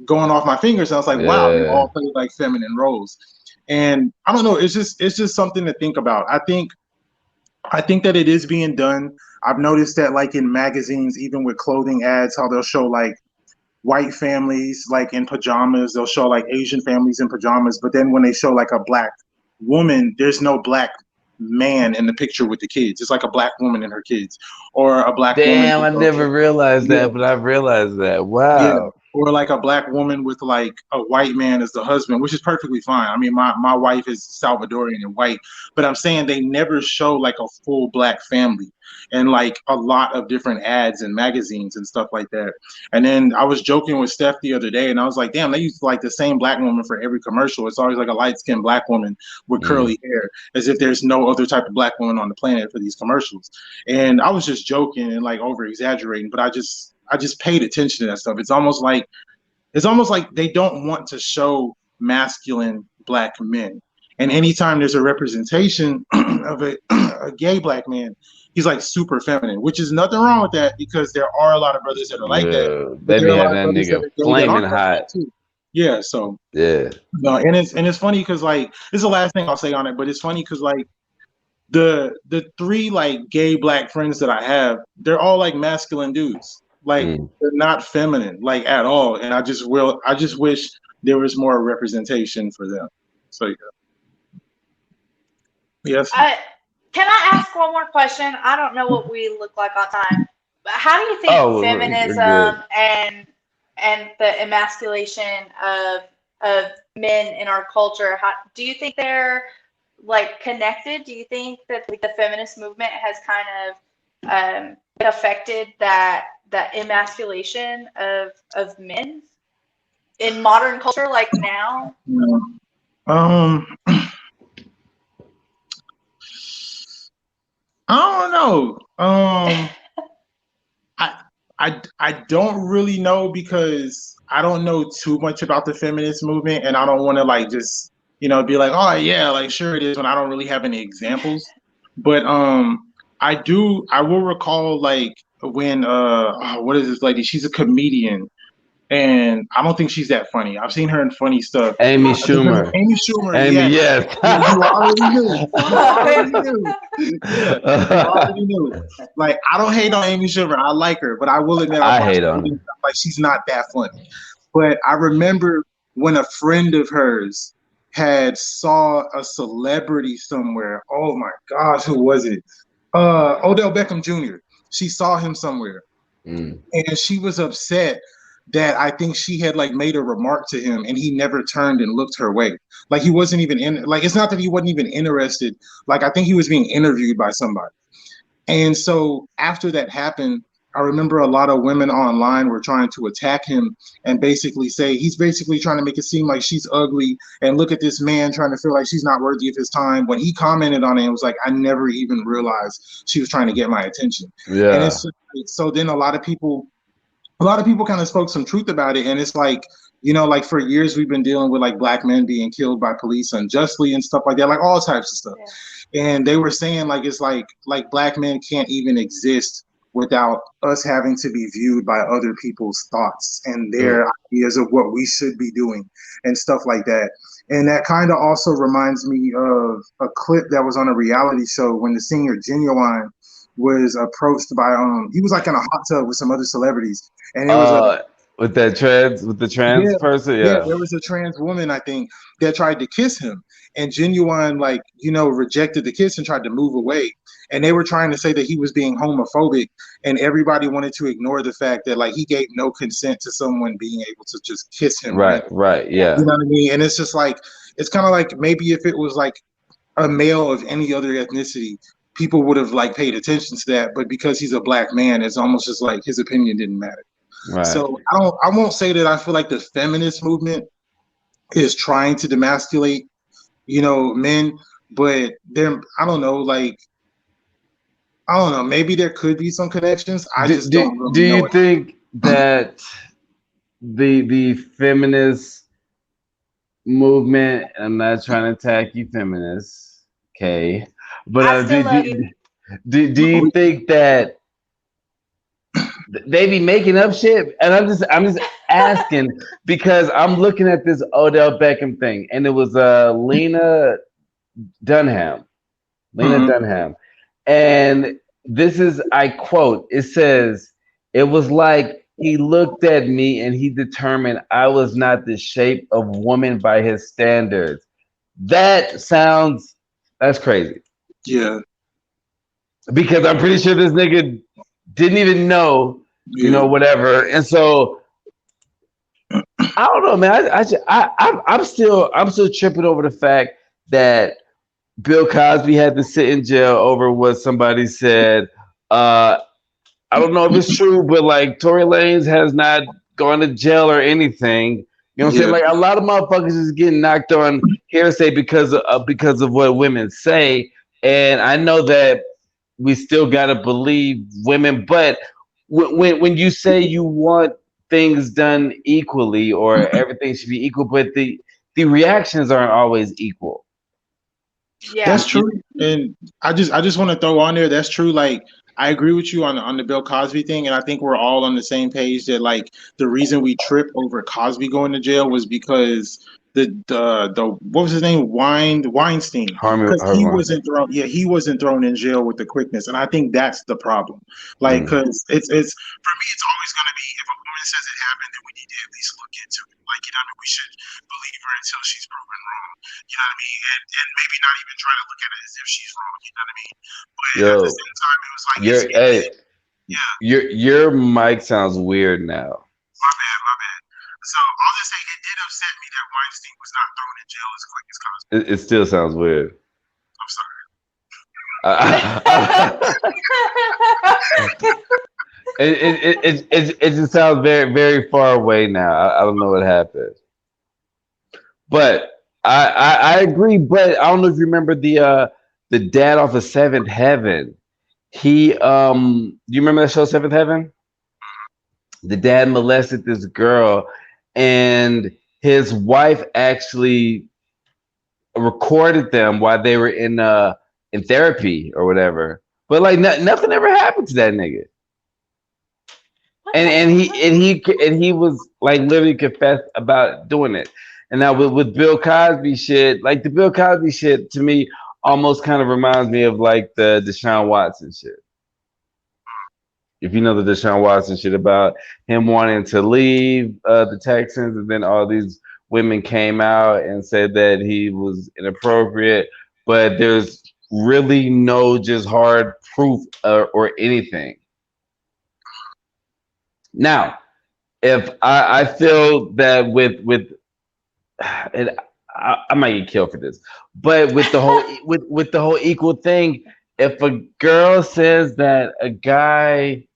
going off my fingers. I was like, wow, they Yeah. all play like feminine roles. And I don't know, it's just something to think about. I think that it is being done. I've noticed that like in magazines, even with clothing ads, how they'll show like white families like in pajamas, they'll show like Asian families in pajamas, but then when they show like a black woman, there's no black man in the picture with the kids. It's like a black woman and her kids, or a black woman Damn, with I never realized yeah, that, but I've realized that. yeah, Wow. or like a black woman with like a white man as the husband, which is perfectly fine. I mean, my wife is Salvadorian and white, but I'm saying they never show like a full black family and like a lot of different ads and magazines and stuff like that. And then I was joking with Steph the other day, and I was like, damn, they use like the same black woman for every commercial. It's always like a light skinned black woman with Mm. curly hair, as if there's no other type of black woman on the planet for these commercials. And I was just joking and like over exaggerating, but I just paid attention to that stuff. It's almost like they don't want to show masculine black men. And anytime there's a representation of a gay black man, he's like super feminine, which is nothing wrong with that because there are a lot of brothers that are like that, Yeah. but They there are be a lot having of that brothers that nigga are gay that flaming aren't like that hot. too. Yeah, so Yeah. no, and it's funny because like this is the last thing I'll say on it, but it's funny because like the three like gay black friends that I have, they're all like masculine dudes. Like Mm. they're not feminine like at all. And I just wish there was more representation for them. So yeah. Yes. I, can I ask one more question? I don't know what we look like on time, but how do you think Oh, we're good. feminism and the emasculation of men in our culture, do you think they're like connected? Do you think that like, the feminist movement has kind of affected that emasculation of men in modern culture, like now? Yeah. Um, I don't know. I don't really know because I don't know too much about the feminist movement, and I don't want to like just be like, oh yeah, like sure it is, when I don't really have any examples. But I will recall like when what is this lady? She's a comedian, and I don't think she's that funny. I've seen her in funny stuff. Amy I think her name Schumer. Amy Schumer. Amy, Yes. yes. Yeah, you already knew. You already knew. Yeah, you already knew. Like, I don't hate on Amy Schumer. I like her, but I will admit I've I watched hate her on her. and stuff, like she's not that funny. But I remember when a friend of hers had saw a celebrity somewhere. Oh my gosh, who was it? Odell Beckham Jr. She saw him somewhere, Mm. and she was upset that I think she had like made a remark to him and he never turned and looked her way. Like he wasn't even in, like, it's not that he wasn't even interested. Like I think he was being interviewed by somebody. And so after that happened, I remember a lot of women online were trying to attack him and basically say he's basically trying to make it seem like she's ugly and look at this man trying to feel like she's not worthy of his time. When he commented on it, it was like, I never even realized she was trying to get my attention. And Yeah. it's just, so then a lot of people kind of spoke some truth about it. And it's like, like for years we've been dealing with like black men being killed by police unjustly and stuff like that, like all types of stuff. And they were saying like it's like black men can't even exist without us having to be viewed by other people's thoughts and Mm. their ideas of what we should be doing and stuff like that. And that kind of also reminds me of a clip that was on a reality show when the singer Genuine was approached by he was like in a hot tub with some other celebrities, and it was a Uh, with the yeah, trans person, yeah, yeah. there was a trans woman, I think, that tried to kiss him. And Genuine, like, rejected the kiss and tried to move away. And they were trying to say that he was being homophobic. And everybody wanted to ignore the fact that, like, he gave no consent to someone being able to just kiss him Right, randomly. right, Yeah. You yeah. know what I mean? And it's just like, it's kind of like maybe if it was like a male of any other ethnicity, people would have, like, paid attention to that. But because he's a black man, it's almost just like his opinion didn't matter. Right. So I won't say that I feel like the feminist movement is trying to demasculate, men, but they're I don't know, like I don't know, maybe there could be some connections. I just don't Do really know you it. think that the feminist movement, I'm not trying to attack you feminists, okay, but I still love you. do you think that they be making up shit? And I'm just asking because I'm looking at this Odell Beckham thing, and it was Dunham, Lena Mhm. Dunham, and this is, I quote, it says, "It was like he looked at me and he determined I was not the shape of woman by his standards." That's crazy Yeah, because I'm pretty sure this nigga didn't even know, yeah, whatever. And so I don't know, man. I'm still tripping over the fact that Bill Cosby had to sit in jail over what somebody said. Uh, I don't know if it's true, but like Tory Lanez has not gone to jail or anything. You know what I'm saying? yeah, Like a lot of motherfuckers is getting knocked on hearsay because of what women say, and I know that we still gotta believe women. But when you say you want things done equally or everything should be equal, but the reactions aren't always equal. Yeah. that's true. And I just want to throw on there, that's true. Like I agree with you on the Bill Cosby thing, and I think we're all on the same page that like the reason we trip over Cosby going to jail was because the what was his name, Weinstein, because Harvey Weinstein. he wasn't thrown in jail with the quickness, and I think that's the problem. Like Mm. because it's for me, it's always going to be if a woman says it happened, then we need to at least look into it. Like what I mean, we should believe her until she's proven wrong. You know what I mean? And maybe not even try to look at it as if she's wrong. You know what I mean? But at the Yo, same time, it was like your it hey, did. Yeah, your mic sounds weird now. my bad, my bad. So I'll just say it did upset me that Weinstein was not thrown in jail as quick as Cosby. It still sounds weird. I'm sorry. It just sounds very very far away now. I don't know what happened, but I agree. But I don't know if you remember the dad off of Seventh Heaven. He do you remember that show Seventh Heaven? The dad molested this girl, and his wife actually recorded them while they were in therapy or whatever. But like nothing ever happened to that nigga. What And the and he fuck? and he and he was like literally confessed about doing it. And now with Bill Cosby shit, like the Bill Cosby shit to me almost kind of reminds me of like the Deshaun Watson shit. If you know the Deshaun Watson shit about him wanting to leave the Texans, and then all these women came out and said that he was inappropriate, but there's really no just hard proof or anything. Now, if I feel that with and I might get killed for this, but with the whole with the whole equal thing, if a girl says that a guy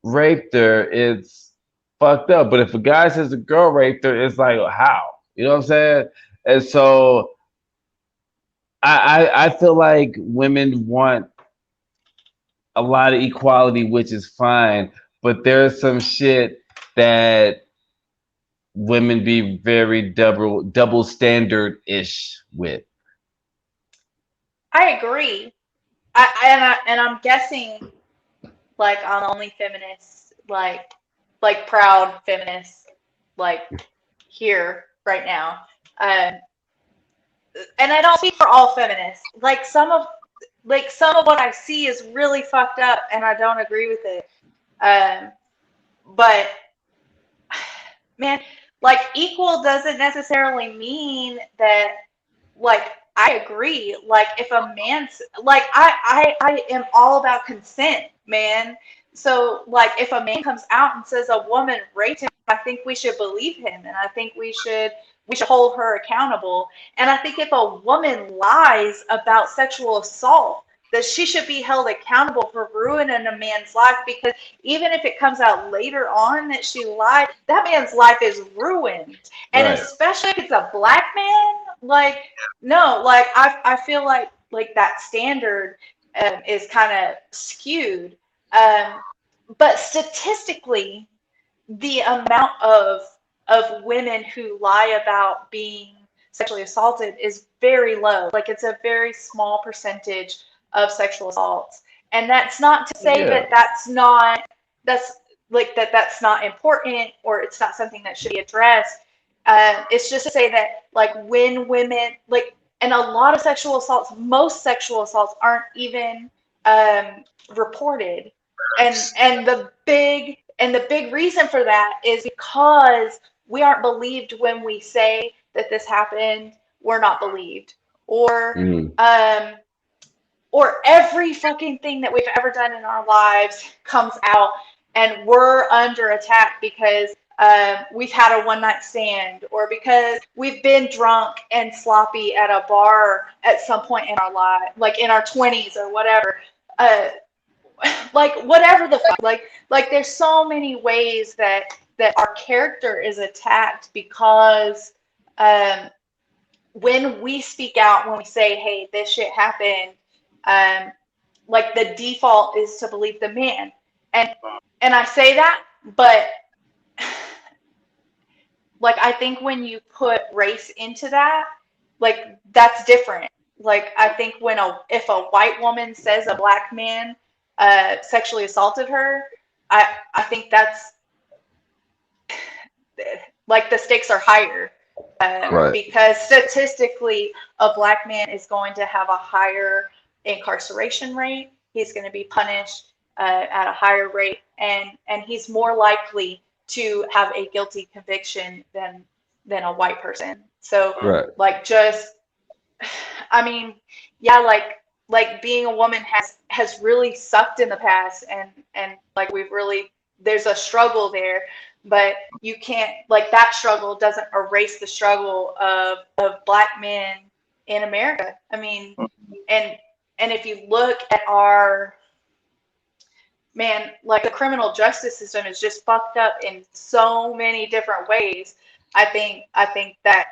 raped her, it's fucked up. But if a guy says a girl raped her, it's like how? You know what I'm saying? And so I feel like women want a lot of equality, which is fine, but there's some shit that women be very double standard ish with. I agree. And I'm guessing like I'm the only feminist, like proud feminist, like here right now. Um, and I don't speak for all feminists. Like some of what I see is really fucked up, and I don't agree with it. Um, but man, like equal doesn't necessarily mean that like I agree. Like if a man's like I am all about consent, man. So like if a man comes out and says a woman raped him, I think we should believe him, and I think we should hold her accountable. And I think if a woman lies about sexual assault, that she should be held accountable for ruining a man's life, because even if it comes out later on that she lied, that man's life is ruined. And Right. especially if it's a black man, like no, like I feel like that standard is kind of skewed. Um, but statistically, the amount of women who lie about being sexually assaulted is very low. Like it's a very small percentage of sexual assaults, and that's not to say Yeah. that that's that's not important or it's not something that should be addressed. It's just to say that like when women like and a lot of sexual assaults, most sexual assaults aren't even reported, and the big reason for that is because we aren't believed when we say that this happened. We're not believed, or Mm. um, or every fucking thing that we've ever done in our lives comes out, and we're under attack because we've had a one night stand, or because we've been drunk and sloppy at a bar at some point in our life, like in our 20s or whatever. Uh, like whatever the fuck, like there's so many ways that our character is attacked because um, when we speak out, when we say, "Hey, this shit happened," um, like the default is to believe the man, and I say that, but like I think when you put race into that, like that's different. Like I think when if a white woman says a black man sexually assaulted her, I think that's like the stakes are higher, Right. because statistically a black man is going to have a higher incarceration rate. He's going to be punished at a higher rate, and he's more likely to have a guilty conviction than a white person. So Right. like just I mean, yeah, like being a woman has really sucked in the past, and like we've really there's a struggle there, but you can't like that struggle doesn't erase the struggle of black men in America. I mean, and if you look at our man, like the criminal justice system is just fucked up in so many different ways. I think that,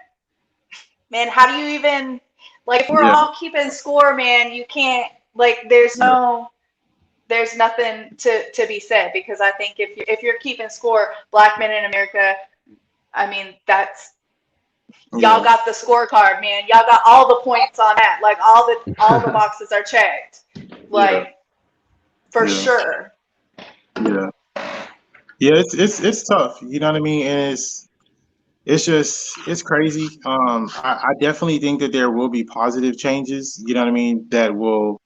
man, how do you even like if we're Yeah, all keeping score, man, you can't like yeah, there's nothing to be said, because I think if you're keeping score, black men in America, I mean that's y'all yeah, got the scorecard, man. Y'all got all the points on that. Like all the boxes are checked. yeah, Like for yeah, sure. yeah. Yeah, it's tough. You know what I mean? And it's just it's crazy. I definitely think that there will be positive changes. You know what I mean? That will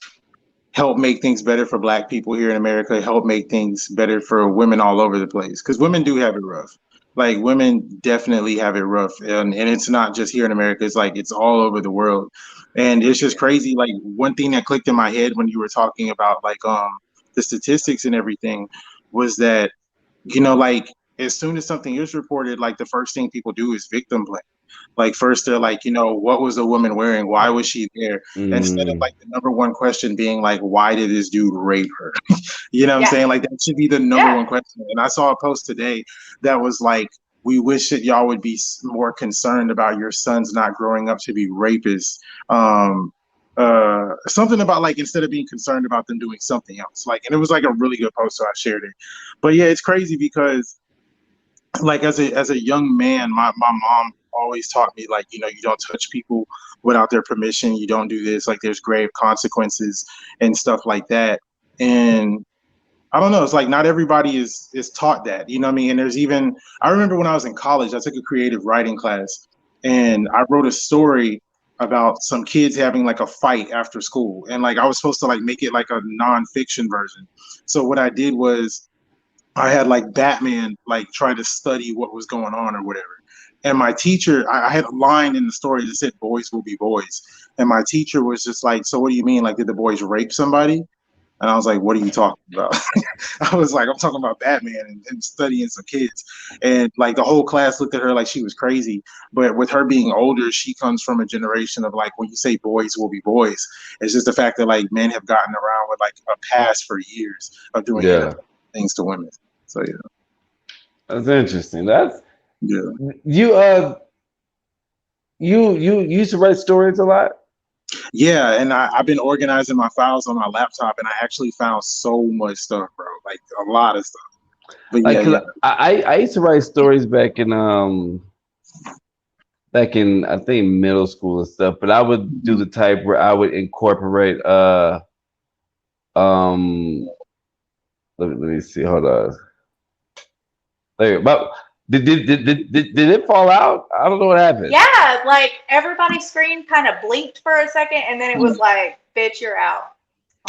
help make things better for Black people here in America. Help make things better for women all over the place, because women do have it rough. Like women definitely have it rough, and it's not just here in America. It's like it's all over the world, and it's just crazy. Like one thing that clicked in my head when you were talking about like the statistics and everything was that like as soon as something is reported, like the first thing people do is victim blame. Like first they're like, what was the woman wearing? Why was she there? Instead of Mm, like the number one question being like, why did this dude rape her? You know what I'm Yeah. saying? Like that should be the number Yeah. one question. And I saw a post today that was like, we wish that y'all would be more concerned about your sons not growing up to be rapists. Something about like instead of being concerned about them doing something else. Like, and it was like a really good post, so I shared it. But yeah, it's crazy because like as a young man, my mom always taught me like, you don't touch people without their permission. You don't do this. Like there's grave consequences and stuff like that. And I don't know. It's like not everybody is taught that. You know what I mean? And there's even I remember when I was in college, I took a creative writing class, and I wrote a story about some kids having like a fight after school, and like I was supposed to like make it like a nonfiction version. So what I did was I had like Batman like try to study what was going on or whatever. And my teacher, I had a line in the story that said "boys will be boys," and my teacher was just like, "So what do you mean? Like, did the boys rape somebody?" And I was like, "What are you talking about?" I was like, "I'm talking about Batman and studying some kids." And like the whole class looked at her like she was crazy. But with her being older, she comes from a generation of like when you say boys will be boys, it's just the fact that like men have gotten around with like a past for years of doing yeah, inappropriate things to women. So yeah, that's interesting. That's yeah, you. You used to write stories a lot. yeah. And I've been organizing my files on my laptop, and I actually found so much stuff, bro. Like a lot of stuff. But Like, yeah, cause yeah. I used to write stories back in I think middle school and stuff. But I would do the type where I would incorporate um let me see, hold on. There, but did it fall out? I don't know what happened. Yeah, like everybody's screen kind of blinked for a second and then it was like, bitch, you're out.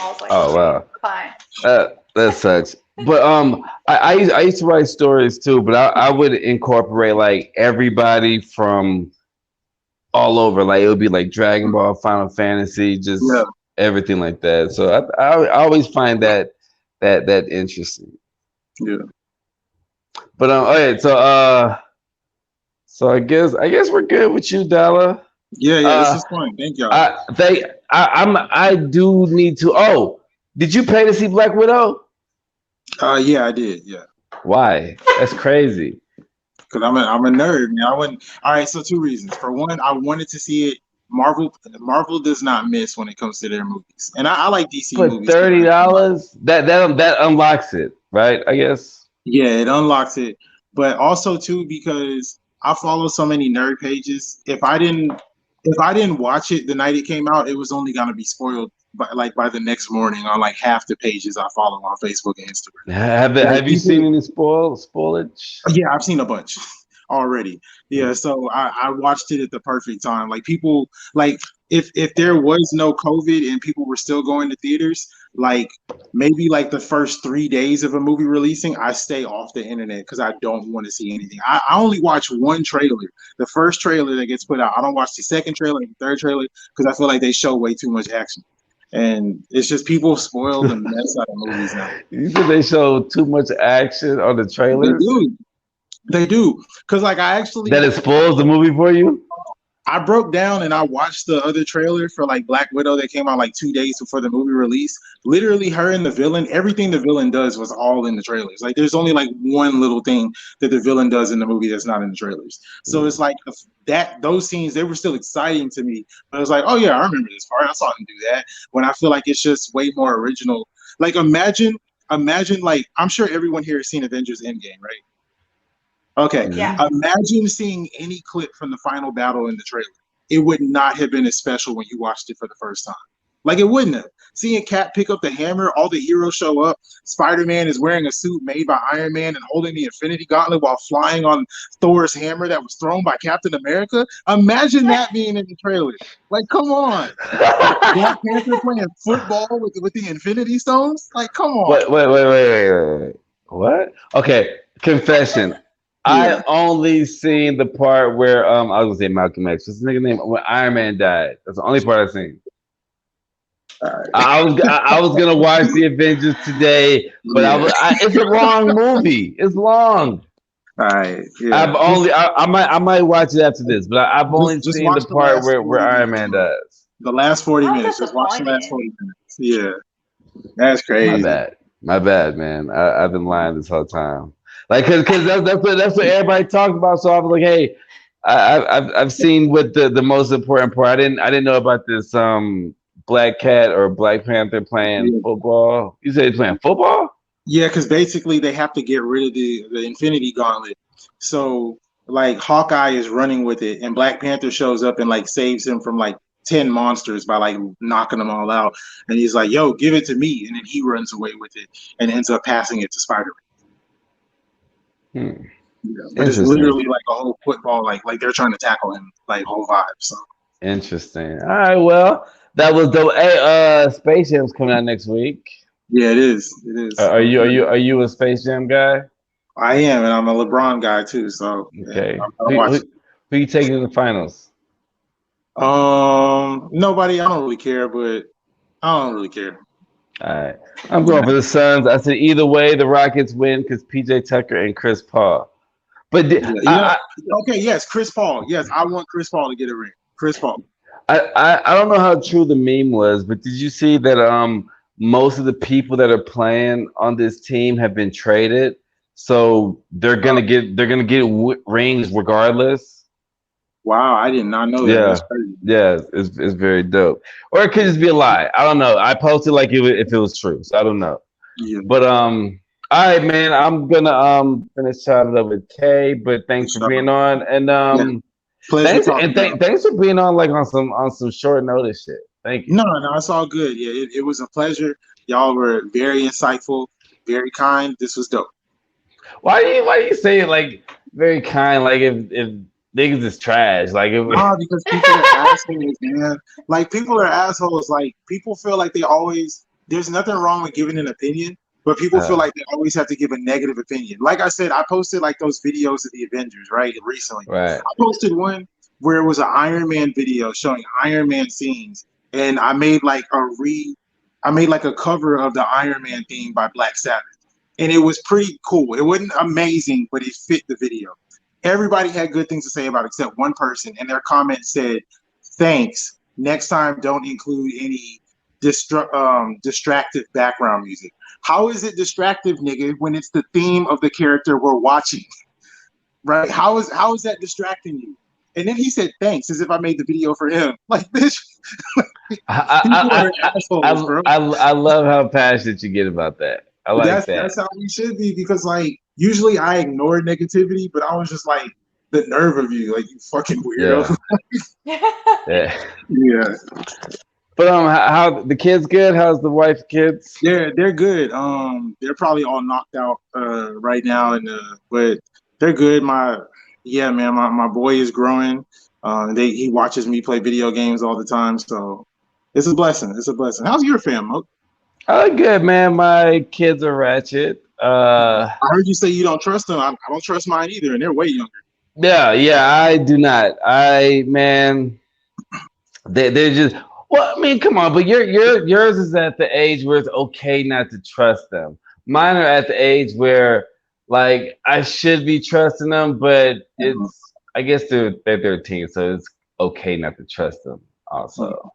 I was like, Oh okay, wow. fine. That sucks. But I used to write stories too, but I would incorporate like everybody from all over. Like it would be like Dragon Ball, Final Fantasy, Yeah, just everything like that. So I always find that interesting. yeah, But okay, so I guess we're good with you, Dalla. yeah, yeah. This Uh, is fun. Thank y'all. I do need to. Oh, did you pay to see Black Widow? Yeah, I did. Yeah, Why? That's crazy. because I'm a nerd, man. I wouldn't. All right, so two reasons. For one, I wanted to see it. Marvel does not miss when it comes to their movies, and I like DC For movies too. $30, that unlocks it, right? I guess. Yeah, it unlocks it, but also too because I follow so many nerd pages. If I didn't watch it the night it came out, it was only gonna be spoiled by the next morning on like half the pages I follow on Facebook and Instagram. Like Have you people, seen any spoilage? yeah, I've seen a bunch already. Yeah, so I watched it at the perfect time. Like people, like if there was no COVID and people were still going to theaters, like maybe like the first 3 days of a movie releasing, I stay off the internet because I don't want to see anything. I only watch one trailer, the first trailer that gets put out. I don't watch the second trailer and the third trailer because I feel like they show way too much action. And it's just people spoil the mess out of movies now. You said they show too much action on the They trailers. do. They do. Because like I That actually it spoils the movie for you. I broke down and I watched the other trailer for like Black Widow that came out like 2 days before the movie release. Literally, her and the villain, everything the villain does was all in the trailers. Like, there's only like one little thing that the villain does in the movie that's not in the trailers. So it's like that those scenes they were still exciting to me. But I was like, oh yeah, I remember this part. I saw him do that. When I feel like it's just way more original. Like imagine like I'm sure everyone here has seen Avengers Endgame, right? Okay. Yeah. Mhm. Imagine seeing any clip from the final battle in the trailer. It would not have been as special when you watched it for the first time. Like it wouldn't have. Seeing Cap pick up the hammer, all the heroes show up. Spider-Man is wearing a suit made by Iron Man and holding the Infinity Gauntlet while flying on Thor's hammer that was thrown by Captain America. Imagine that being in the trailer. Like, come on. Black Panther playing football with the Infinity Stones? Like, come on. Wait. What? Okay, confession. Yeah. I only seen the part where I was gonna say Malcolm X. What's the nigga name? When Iron Man died. That's the only part I've seen. All right. I was gonna watch the Avengers today, but Yeah. it's a long movie. It's long. All right, I've yeah. only I might watch it after this, but I've only Just seen the watch the part last where 40 Iron minutes, Man bro. does. The last 40 I'm minutes. Just watch the last disappointed. 40 minutes. Yeah, that's My crazy. bad. My bad, man. I've been lying this whole time. Like, cause that's what everybody talked about. So I was like, hey, I've seen what the most important part. I didn't know about this Black Cat or Black Panther playing Yeah, football. You said he's playing football? yeah, because basically they have to get rid of the Infinity Gauntlet. So like Hawkeye is running with it, and Black Panther shows up and like saves him from like 10 monsters by like knocking them all out. And he's like, "Yo, give it to me," and then he runs away with it and ends up passing it to Spider-Man. Hmm. Yeah, but it's Interesting. literally like a whole football, like they're trying to tackle him, like whole vibe. So Interesting. All right. Well, that was the hey, Space Jam's coming out next week. yeah, it is. It is. I'm excited. Are you a Space Jam guy? I am, and I'm a LeBron guy too. So yeah, Okay. I'm gonna watch it. Who you taking in the finals? Nobody. I don't really care, but I don't really care. All right. I'm going for the Suns. I said either way, the Rockets win because PJ Tucker and Chris Paul. But Yeah, okay, yes, Chris Paul. Yes, I want Chris Paul to get a ring. Chris Paul. I don't know how true the meme was, but did you see that most of the people that are playing on this team have been traded, so they're gonna get rings regardless. Wow, I did not know that. Yeah, That's crazy. yeah, it's very dope. Or it could just be a lie. I don't know. I posted like if it was true, so I don't know. Yeah, But all right, man. I'm gonna finish chatting up with Kay. But thanks for sure. being on, and Yeah, pleasure talking to you. thanks for being on like on some short notice shit. Thank you. No, no, it's all good. Yeah, it was a pleasure. Y'all were very insightful, very kind. This was dope. Why do you say it like very kind? Like if niggas is trash, like if No, because people are assholes, man. Like people are assholes. Like people feel like they always. There's nothing wrong with giving an opinion, but people feel uh, like they always have to give a negative opinion. Like I said, I posted like those videos of the Avengers, right? Recently, right. I posted one where it was an Iron Man video showing Iron Man scenes, and I made like a cover of the Iron Man theme by Black Sabbath, and it was pretty cool. It wasn't amazing, but it fit the video. Everybody had good things to say about it except one person, and their comment said, "Thanks. Next time, don't include any distractive background music." How is it distractive, nigga, when it's the theme of the character we're watching? Right? How is that distracting you? And then he said, "Thanks," as if I made the video for him. Like, bitch, people are assholes, bro. I love how passionate you get about that. I But like that's that. how we should be because like usually I ignore negativity, but I was just like the nerve of you, like you fucking Yeah, weirdo. yeah. Yeah. But how the kids good? How's the wife, kids? They're good. They're probably all knocked out right now, and but they're good. Yeah, man, my boy is growing. He watches me play video games all the time, so it's a blessing. It's a blessing. How's your fam, Moke? Oh, good, man. My kids are ratchet. I heard you say you don't trust them. I don't trust mine either, and they're way younger. Yeah, yeah. I do not. Man, they're just. Well, I mean, come on, but yours is at the age where it's okay not to trust them. Mine are at the age where, like, I should be trusting them, but Mhm. it's. I guess they're 13, so it's okay not to trust them. Also,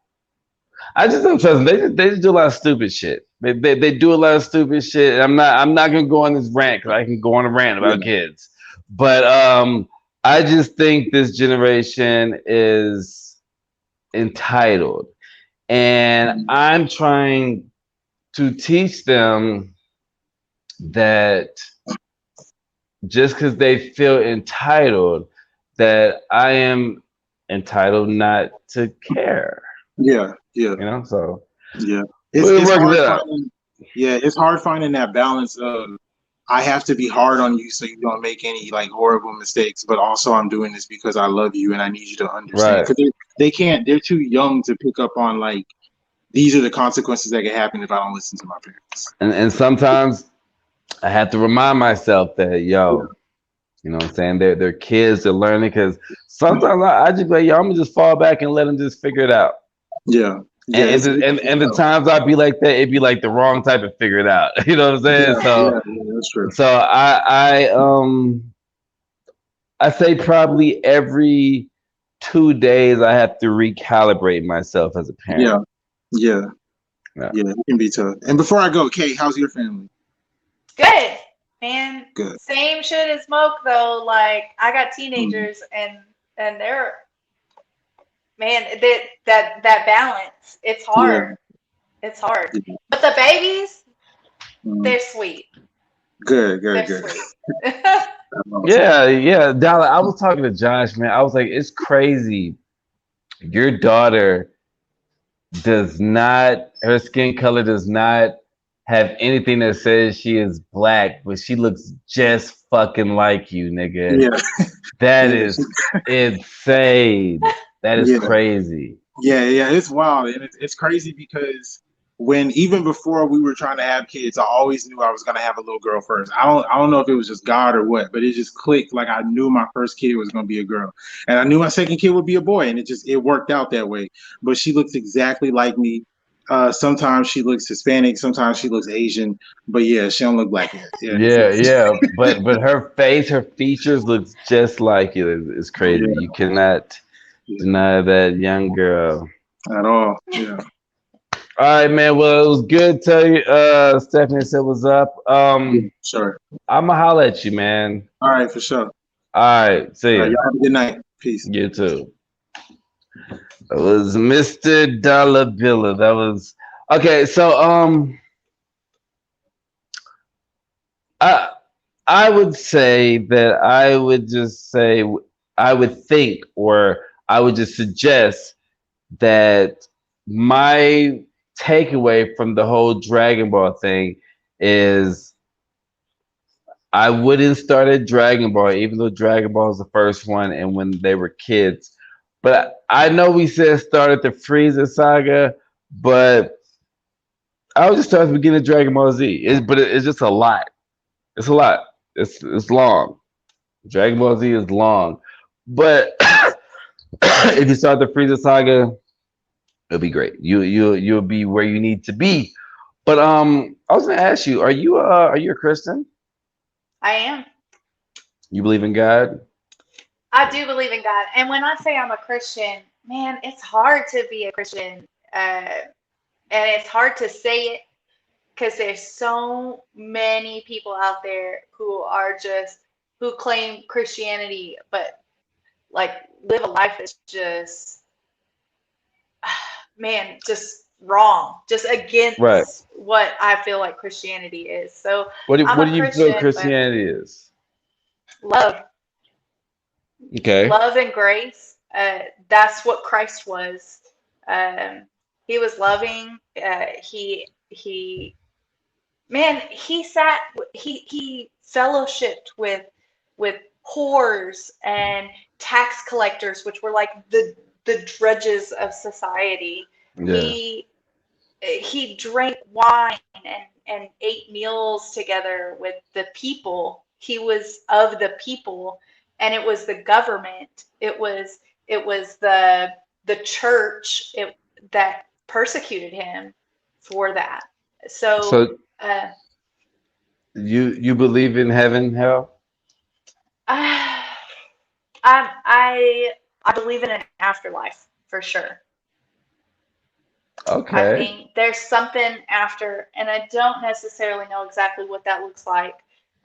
I just don't trust them. They just do a lot of stupid shit. They do a lot of stupid shit. And I'm not gonna go on this rant because I can go on a rant Yeah. about kids, but I just think this generation is entitled, and I'm trying to teach them that just because they feel entitled, that I am entitled not to care. Yeah, yeah, You know, so yeah. we're It's working hard it out. finding. Yeah, it's hard finding that balance of I have to be hard on you so you don't make any like horrible mistakes, but also I'm doing this because I love you and I need you to understand. Right. Because they can't. They're too young to pick up on like these are the consequences that can happen if I don't listen to my parents. And sometimes I have to remind myself that Yeah, you know what I'm saying? They're kids, they're learning because sometimes I just be like, yo, I'm gonna just fall back and let them just figure it out. yeah, yeah. And the times I'd be like that, it'd be like the wrong type of figure it out. You know what I'm Yeah, saying? yeah, yeah, that's true. So I I say probably every 2 days I have to recalibrate myself as a parent. Yeah, yeah, Yeah. yeah. It can be tough. And before I go, Kay, how's your family? Good, man. Good. Same shit as Moke though. Like I got Mm, teenagers and they're man that balance. It's yeah, hard. It's hard. yeah. But the babies, Mm, they're sweet. good, good, They're good. sweet. That's awesome. Yeah, yeah. Dollar, I was talking to Josh, man. I was like, it's crazy. Your daughter does not, her skin color does not have anything that says she is black, but she looks just fucking like you, nigga. Yeah, That yeah, is insane. That is yeah. crazy. Yeah, yeah, it's wild, and it's crazy because when even before we were trying to have kids, I always knew I was gonna have a little girl first. I don't know if it was just God or what, but it just clicked. Like I knew my first kid was gonna be a girl, and I knew my second kid would be a boy, and it worked out that way. But she looks exactly like me. Sometimes she looks Hispanic, sometimes she looks Asian, but yeah, she don't look black yet. Yeah, Yeah, yeah. But her face, her features looks just like you. It's crazy. yeah, You cannot yeah, deny that young girl. at all. Yeah, All right, man. Well, it was good to tell you. Stephanie said what's up. yeah, sure. I'ma holler at you, man. All right, for sure. All right, see All right, ya. y'all have a good night. Peace. You too. It was Mr. Dollar Billa. That was okay. So I I would say that I would just say I would think or I would just suggest that my takeaway from the whole Dragon Ball thing is I wouldn't start at Dragon Ball, even though Dragon Ball is the first one and when they were kids. But I know we said start at the Frieza saga, but I would just start at the beginning of Dragon Ball Z. It's just a lot. It's a lot. It's long. Dragon Ball Z is long, but if you start the Frieza saga, it'll be great. You'll be where you need to be. But I was gonna ask you, are you a Christian? I am. You believe in God? I do believe in God. And when I say I'm a Christian, man, it's hard to be a Christian. And it's hard to say it because there's so many people out there who are just, who claim Christianity, but like live a life that's just, man, just wrong, just Right. against what I feel like Christianity is. So I'm What a do you feel Christian, but Christianity is? love, Okay. love and grace. That's what Christ was. Um, he was loving. He man, he fellowshipped with whores and tax collectors, which were like the drudges of society. Yeah. He drank wine and ate meals together with the people. He was of the people, and it was the government. It was the church that persecuted him for that. So So uh, you believe in heaven, hell? I I believe in an afterlife for sure. I Okay. think there's something after, and I don't necessarily know exactly what that looks like.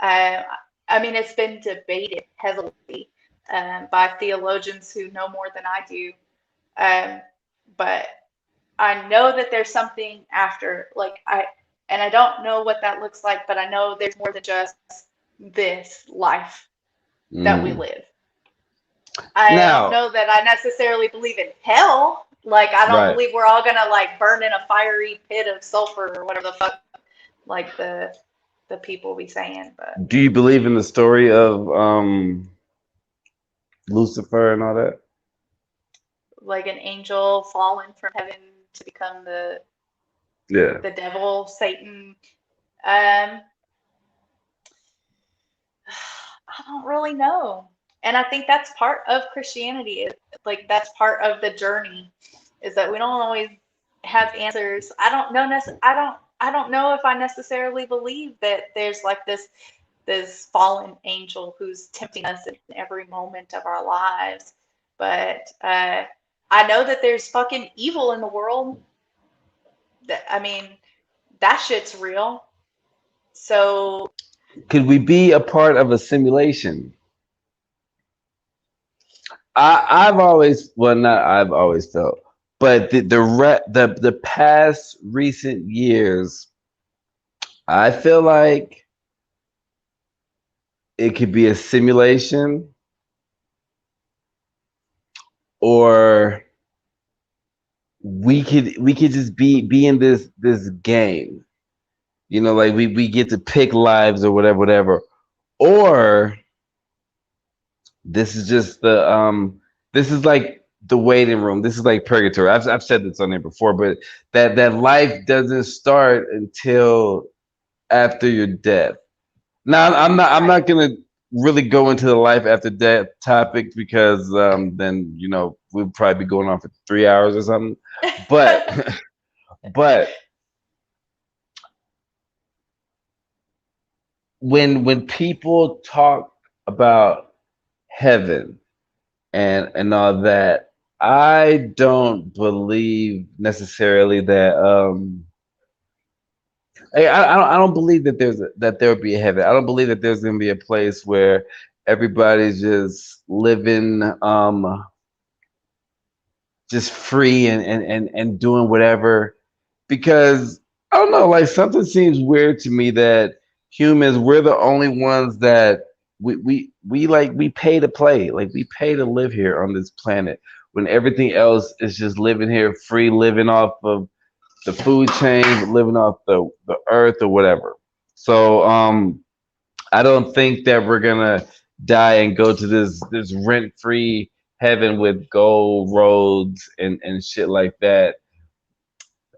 Uh, I mean, it's been debated heavily by theologians who know more than I do. Um, but I know that there's something after, and I don't know what that looks like, but I know there's more than just this life that we Mm. live. I don't Now, know that I necessarily believe in hell. Like, I don't right. believe we're all gonna like burn in a fiery pit of sulfur or whatever the fuck, like the people be saying. But Do you believe in the story of Lucifer and all that? like an angel fallen from heaven to become Yeah. the devil, Satan. Um, I don't really know. And I think that's part of Christianity. Like that's part of the journey is that we don't always have answers. I don't know if I necessarily believe that there's like this this fallen angel who's tempting us in every moment of our lives. But I know that there's fucking evil in the world. I mean, that shit's real. So Could we be a part of a simulation? I've always, well, not I've always felt, but the past recent years, I feel like it could be a simulation, or we could just be in this game. You know, like we get to pick lives or whatever. Or this is just this is like the waiting room. This is like purgatory. I've said this on there before, but that life doesn't start until after your death. Now I'm not gonna really go into the life after death topic, because then we'd probably be going on for 3 hours or something. But but when people talk about heaven and all that, I don't believe necessarily that I don't believe that that there would be a heaven. I don't believe that there's gonna be a place where everybody's just living just free and doing whatever, because I don't know, like something seems weird to me that humans, we're the only ones that we pay to play, like we pay to live here on this planet, when everything else is just living here free, living off of the food chain, living off the earth or whatever. So I don't think that we're gonna die and go to this rent free heaven with gold roads and shit like that.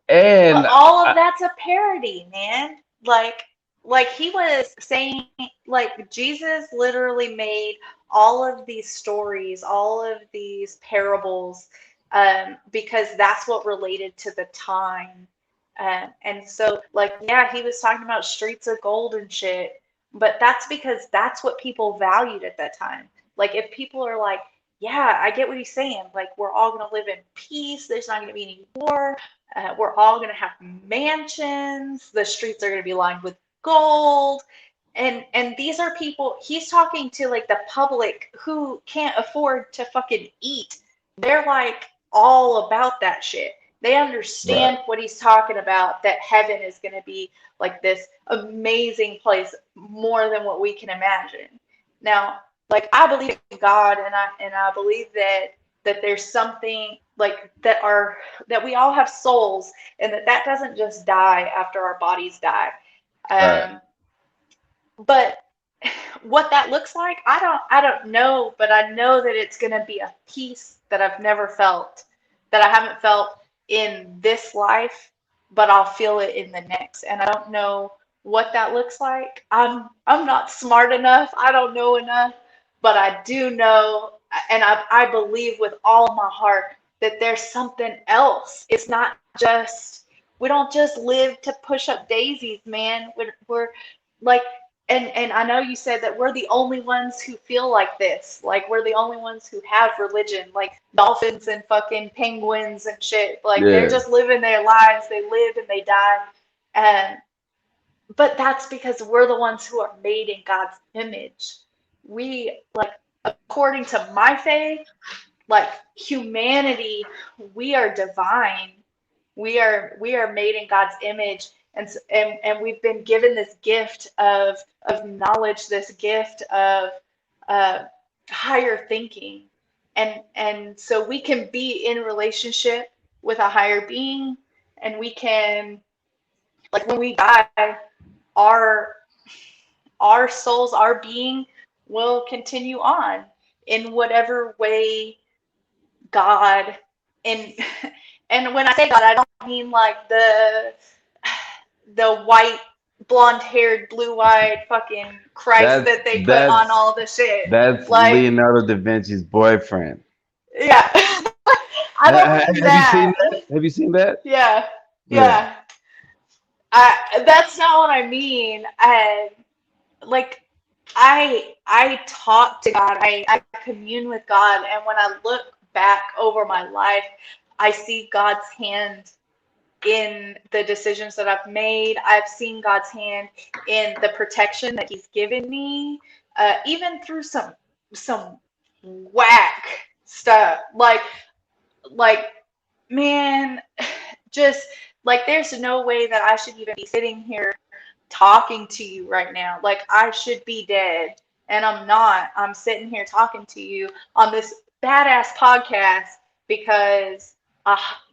but And all of that's a parody, man. Like he was saying, like Jesus literally made all of these stories, all of these parables, because that's what related to the time. And so, like, yeah, he was talking about streets of gold and shit, but that's because that's what people valued at that time. Like, if people are like, yeah, I get what he's saying, like, we're all going to live in peace, there's not going to be any war, we're all going to have mansions, the streets are going to be lined with gold. And these are people he's talking to, like the public who can't afford to fucking eat. They're like all about that shit. They right, understand what he's talking about, that heaven is going to be like this amazing place, more than what we can imagine. Now, like I believe in God, and I believe that there's something like that we all have souls, and that doesn't just die after our bodies die. right, Um, but what that looks like, I don't know, but I know that it's going to be a peace that I've never felt, that I haven't felt in this life, but I'll feel it in the next. And I don't know what that looks like. I'm not smart enough. I don't know enough, but I do know, and I believe with all of my heart that there's something else. It's not just, we don't just live to push up daisies, man. We're like, and I know you said that we're the only ones who feel like this. Like we're the only ones who have religion. Like dolphins and fucking penguins and shit. Like they're yeah, just living their lives. They live and they die. And but that's because we're the ones who are made in God's image. We, like, according to my faith, like humanity, we are divine. We are made in God's image, and we've been given this gift of knowledge, this gift of uh, higher thinking, and so we can be in relationship with a higher being, and we can, like, when we die, our our souls, our being will continue on in whatever way God, and and when I say God, I don't mean like the white, blonde-haired, blue-eyed fucking Christ that's that they put on that's all the shit. that's Like, Leonardo da Vinci's boyfriend. yeah, I don't mean Have you seen that. that? Have you seen that? Yeah, Yeah. yeah. That's not what I mean. Like, I talk to God. I commune with God, and when I look back over my life, I see God's hand in the decisions that I've made. I've seen God's hand in the protection that He's given me, even through some whack stuff. Like man, just like there's no way that I should even be sitting here talking to you right now. Like I should be dead, and I'm not. I'm sitting here talking to you on this badass podcast because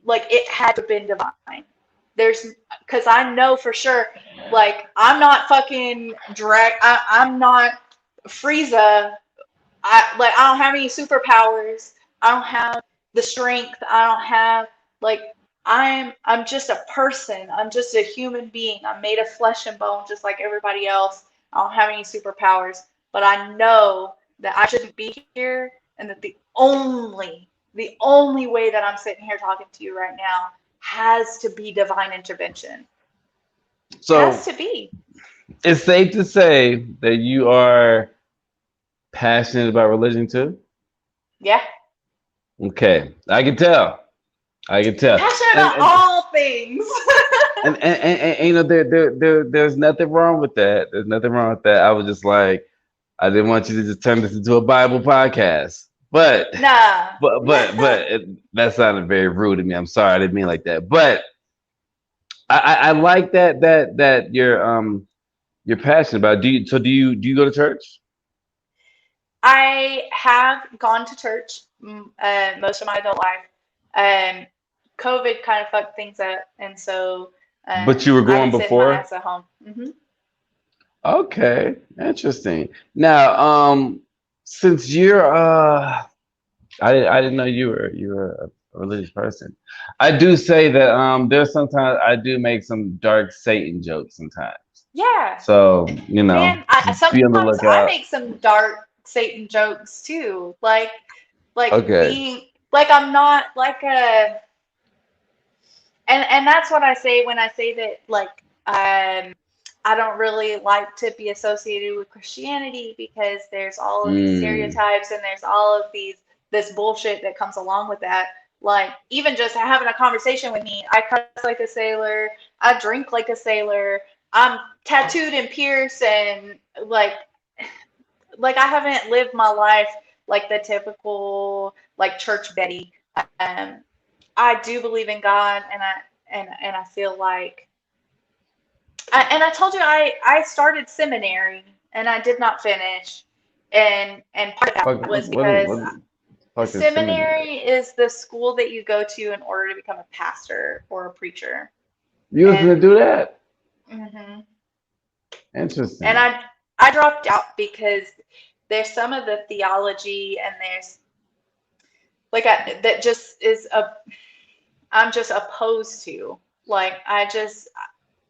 like it had to have been divine. There's because I know for sure, like I'm not fucking I'm not Frieza. I don't have any superpowers. I don't have the strength. I don't have like I'm just a person. I'm just a human being. I'm made of flesh and bone just like everybody else. I don't have any superpowers, but I know that I shouldn't be here and that the only way that I'm sitting here talking to you right now has to be divine intervention. Has So to be. it's safe to say that you are passionate about religion too. Yeah. Okay, I can tell. I can tell. Passionate And about and all things. and you know there's nothing wrong with that. There's nothing wrong with that. I was just like I didn't want you to just turn this into a Bible podcast, but Nah. that sounded very rude to me. I'm sorry, I didn't mean like that. But I like that you're passionate about. Do you go to church? I have gone to church most of my adult life. Um, COVID kind of fucked things up, and so But you were I've going been sitting my before. ass at home. Okay, interesting. Now, since you're I didn't know you were a religious person. I do say that there's sometimes I do make some dark Satan jokes sometimes. Yeah, So, man. just be on the Sometimes I lookout. make some dark Satan jokes too, like Okay. being like I'm not like a and that's what I say when I say that like I don't really like to be associated with Christianity because there's all of these Mm, stereotypes and there's all of this bullshit that comes along with that. Like even just having a conversation with me, I cuss like a sailor, I drink like a sailor, I'm tattooed and pierced and like I haven't lived my life like the typical like church Betty. Um, I do believe in God, and I feel like, and I told you I started seminary and I did not finish, and part of that fuck, was because what fuck is seminary? seminary is the school that you go to in order to become a pastor or a preacher, You was gonna and do that? mhm. And Interesting. I dropped out because there's some of the theology and there's that just is a I'm just opposed to. Like I just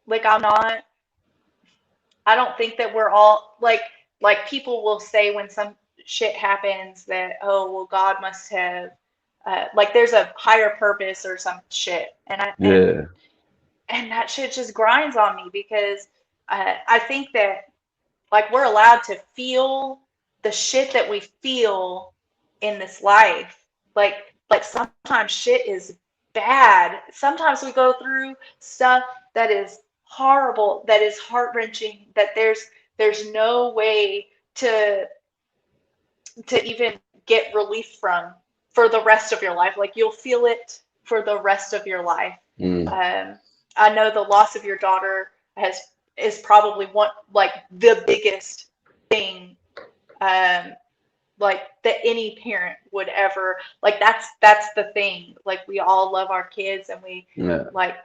like I'm not I don't think that we're all like people will say when some shit happens that oh well God must have like there's a higher purpose or some shit Yeah. and that shit just grinds on me because I think that like we're allowed to feel the shit that we feel in this life. Like sometimes shit is bad. Sometimes we go through stuff that is horrible, that is heart-wrenching, that there's no way to even get relief from for the rest of your life. Like you'll feel it for the rest of your life. Mm, Um, I know the loss of your daughter is probably one like the biggest thing um, like that any parent would ever like. That's the thing. Like we all love our kids, and we yeah. like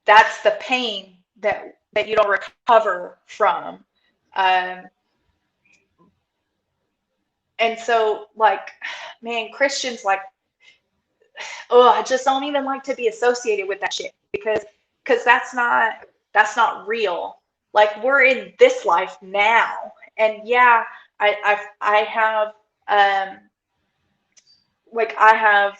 that's the pain that you don't recover from. Um, and so like, man, Christians like oh, I just don't even like to be associated with that shit because that's not real. Like we're in this life now, and yeah, I have um I have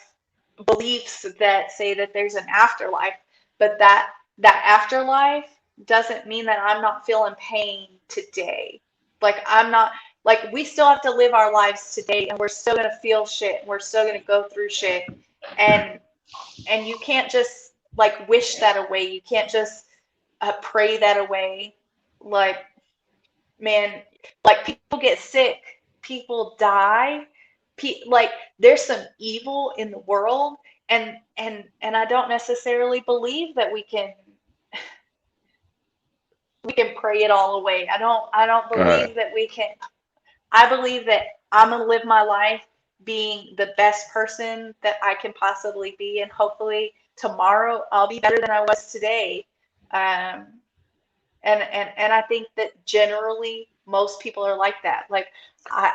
beliefs that say that there's an afterlife, but that afterlife doesn't mean that I'm not feeling pain today. Like I'm not. Like we still have to live our lives today, and we're still gonna feel shit, and we're still gonna go through shit, and you can't just like wish that away. You can't just pray that away. Like, man, like people get sick, people die, like there's some evil in the world, and I don't necessarily believe that we can pray it all away. I don't Right. believe that we can. I believe that I'm gonna live my life being the best person that I can possibly be, and hopefully tomorrow I'll be better than I was today. Um, and I think that generally most people are like that. Like I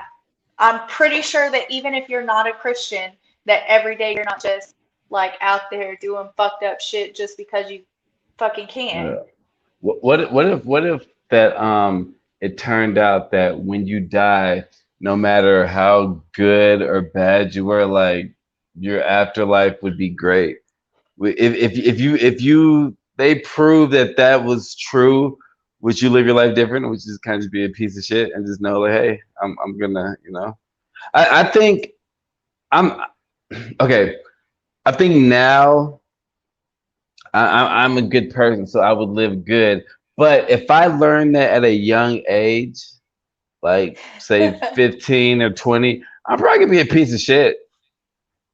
I'm pretty sure that even if you're not a Christian, that every day you're not just like out there doing fucked up shit just because you fucking can. Yeah. What if that it turned out that when you die, no matter how good or bad you were, like your afterlife would be great. If you they prove that that was true, would you live your life different, or would you just kind of just be a piece of shit and just know like, hey, I'm gonna, I think I'm okay. I think now I'm a good person, so I would live good. But if I learned that at a young age, like say 15 or 20, I'm probably gonna be a piece of shit.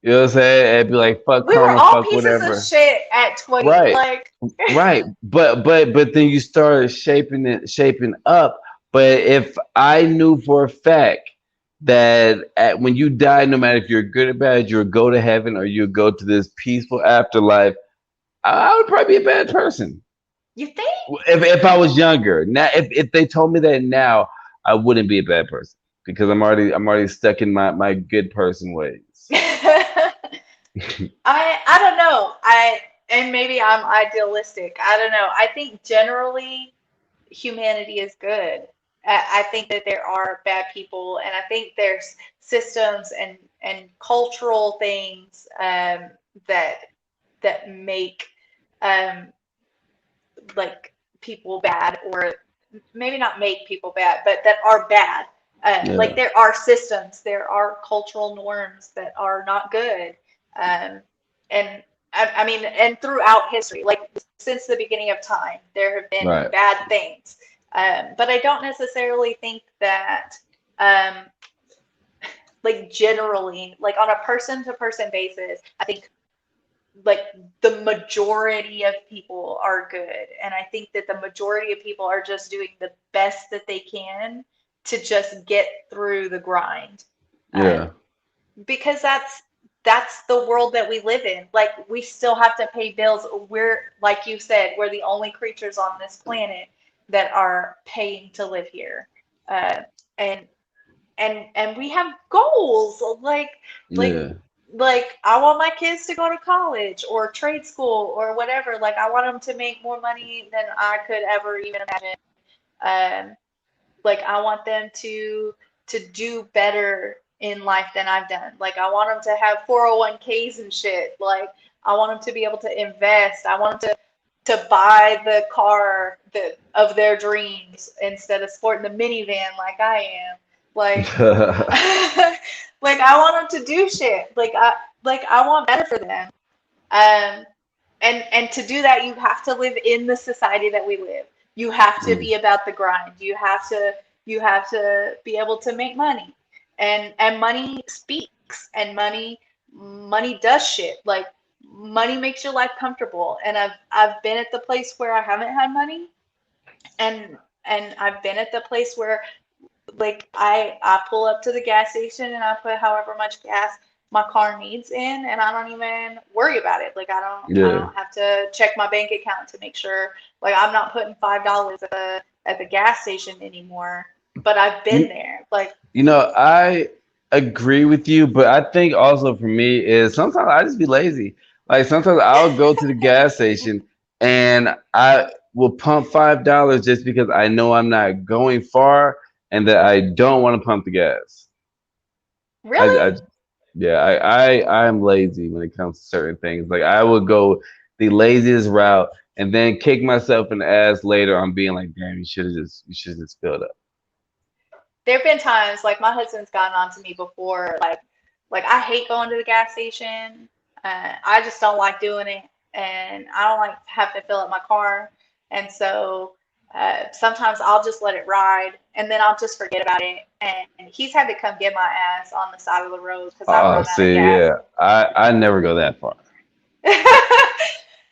You know what I'm saying? And be like, fuck We were karma, all fuck pieces of whatever. shit at 20. Right, Like, right. But then you start shaping up. But if I knew for a fact that when you die, no matter if you're good or bad, you'll go to heaven or you'll go to this peaceful afterlife, I would probably be a bad person. you think? If I was younger. Now, if they told me that now, I wouldn't be a bad person because I'm already stuck in my good person ways. I don't know. And maybe I'm idealistic. I don't know. I think generally humanity is good. I think that there are bad people, and I think there's systems and cultural things that make um, like people bad, or maybe not make people bad, but that are bad. Like Yeah, there are systems, there are cultural norms that are not good, and I mean, and throughout history, like since the beginning of time, there have been right. bad things. But I don't necessarily think that, um, like generally, like on a person to person basis, I think like the majority of people are good, and I think that the majority of people are just doing the best that they can to just get through the grind, um, Yeah, because that's the world that we live in. Like we still have to pay bills. We're, like you said, we're the only creatures on this planet that are paying to live here, uh, and we have goals like yeah. I want my kids to go to college or trade school or whatever. Like I want them to make more money than I could ever even imagine. Um, like I want them to do better in life than I've done. Like I want them to have 401ks and shit. Like I want them to be able to invest. I want them to buy the car of their dreams instead of sporting the minivan like I am. Like like I want them to do shit. Like I want better for them. Um, and to do that, you have to live in the society that we live. You have to Mm, be about the grind. You have to be able to make money, and money speaks, and money does shit. Like money makes your life comfortable. And I've been at the place where I haven't had money, and I've been at the place where like I pull up to the gas station and I put however much gas my car needs in, and I don't even worry about it. Like I yeah. don't have to check my bank account to make sure, like I'm not putting $5 at the gas station anymore. But I've been You, there. Like I agree with you, but I think also for me is sometimes I just be lazy. Like sometimes I'll go to the gas station and I will pump $5 just because I know I'm not going far and that I don't want to pump the gas. I really? Yeah, I'm lazy when it comes to certain things. Like I would go the laziest route and then kick myself in the ass later on being like, damn, you should have just filled up. there have been times like my husband's gotten on to me before, like I hate going to the gas station. I just don't like doing it, and I don't like having to fill up my car. And so sometimes I'll just let it ride, and then I'll just forget about it. And he's had to come get my ass on the side of the road because I've Oh, run out of see, gas. yeah, I never go that far.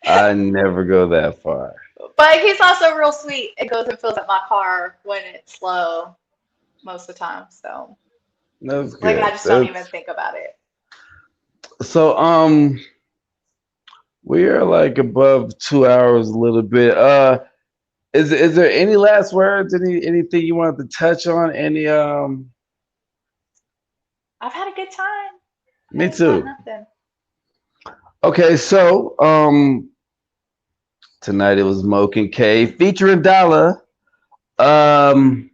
I never go that far. But he's also real sweet and goes and fills up my car when it's slow most of the time. So That's like I good. just don't even That's think about it. so. We are like above 2 hours a little bit. Is there any last words? Anything you wanted to touch on? Any I've had a good time. I Me ain't got too. nothing. Okay, so tonight it was Moke and K featuring Dollar. Um,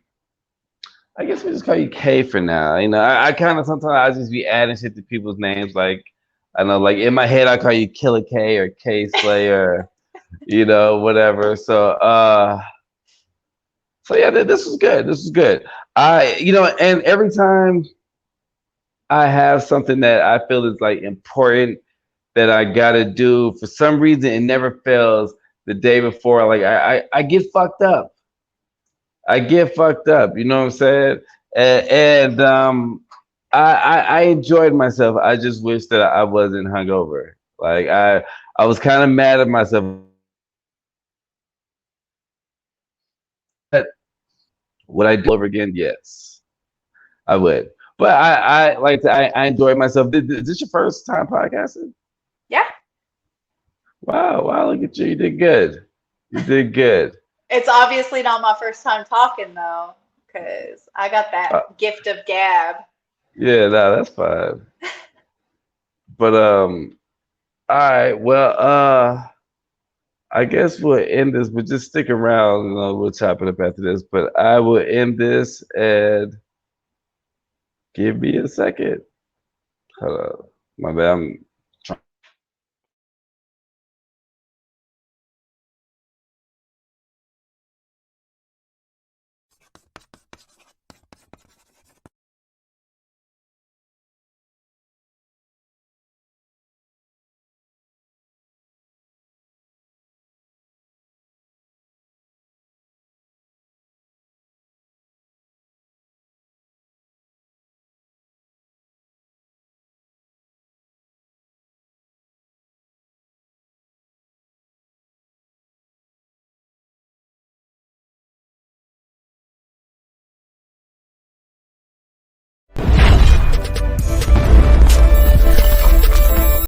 I guess we just call you K for now. You know, I kind of sometimes I just be adding shit to people's names. Like I know, like in my head, I call you Killer K or K Slayer. You know, whatever. So yeah, this was good. This was good. And every time I have something that I feel is like important that I gotta do, for some reason it never fails. The day before, like I get fucked up. I get fucked up. You know what I'm saying? And I enjoyed myself. I just wish that I wasn't hungover. Like I was kind of mad at myself. But would I do it over again? Yes, I would. But I enjoyed myself. Is this your first time podcasting? Yeah. Wow, wow, look at you. You did good. You did good. It's obviously not my first time talking though, because I got Uh, that gift of gab. yeah, no, that's fine. But all right, well, I guess we'll end this, but just stick around, we'll chop it up after this. But I will end this and give me a second. Hold on. My bad.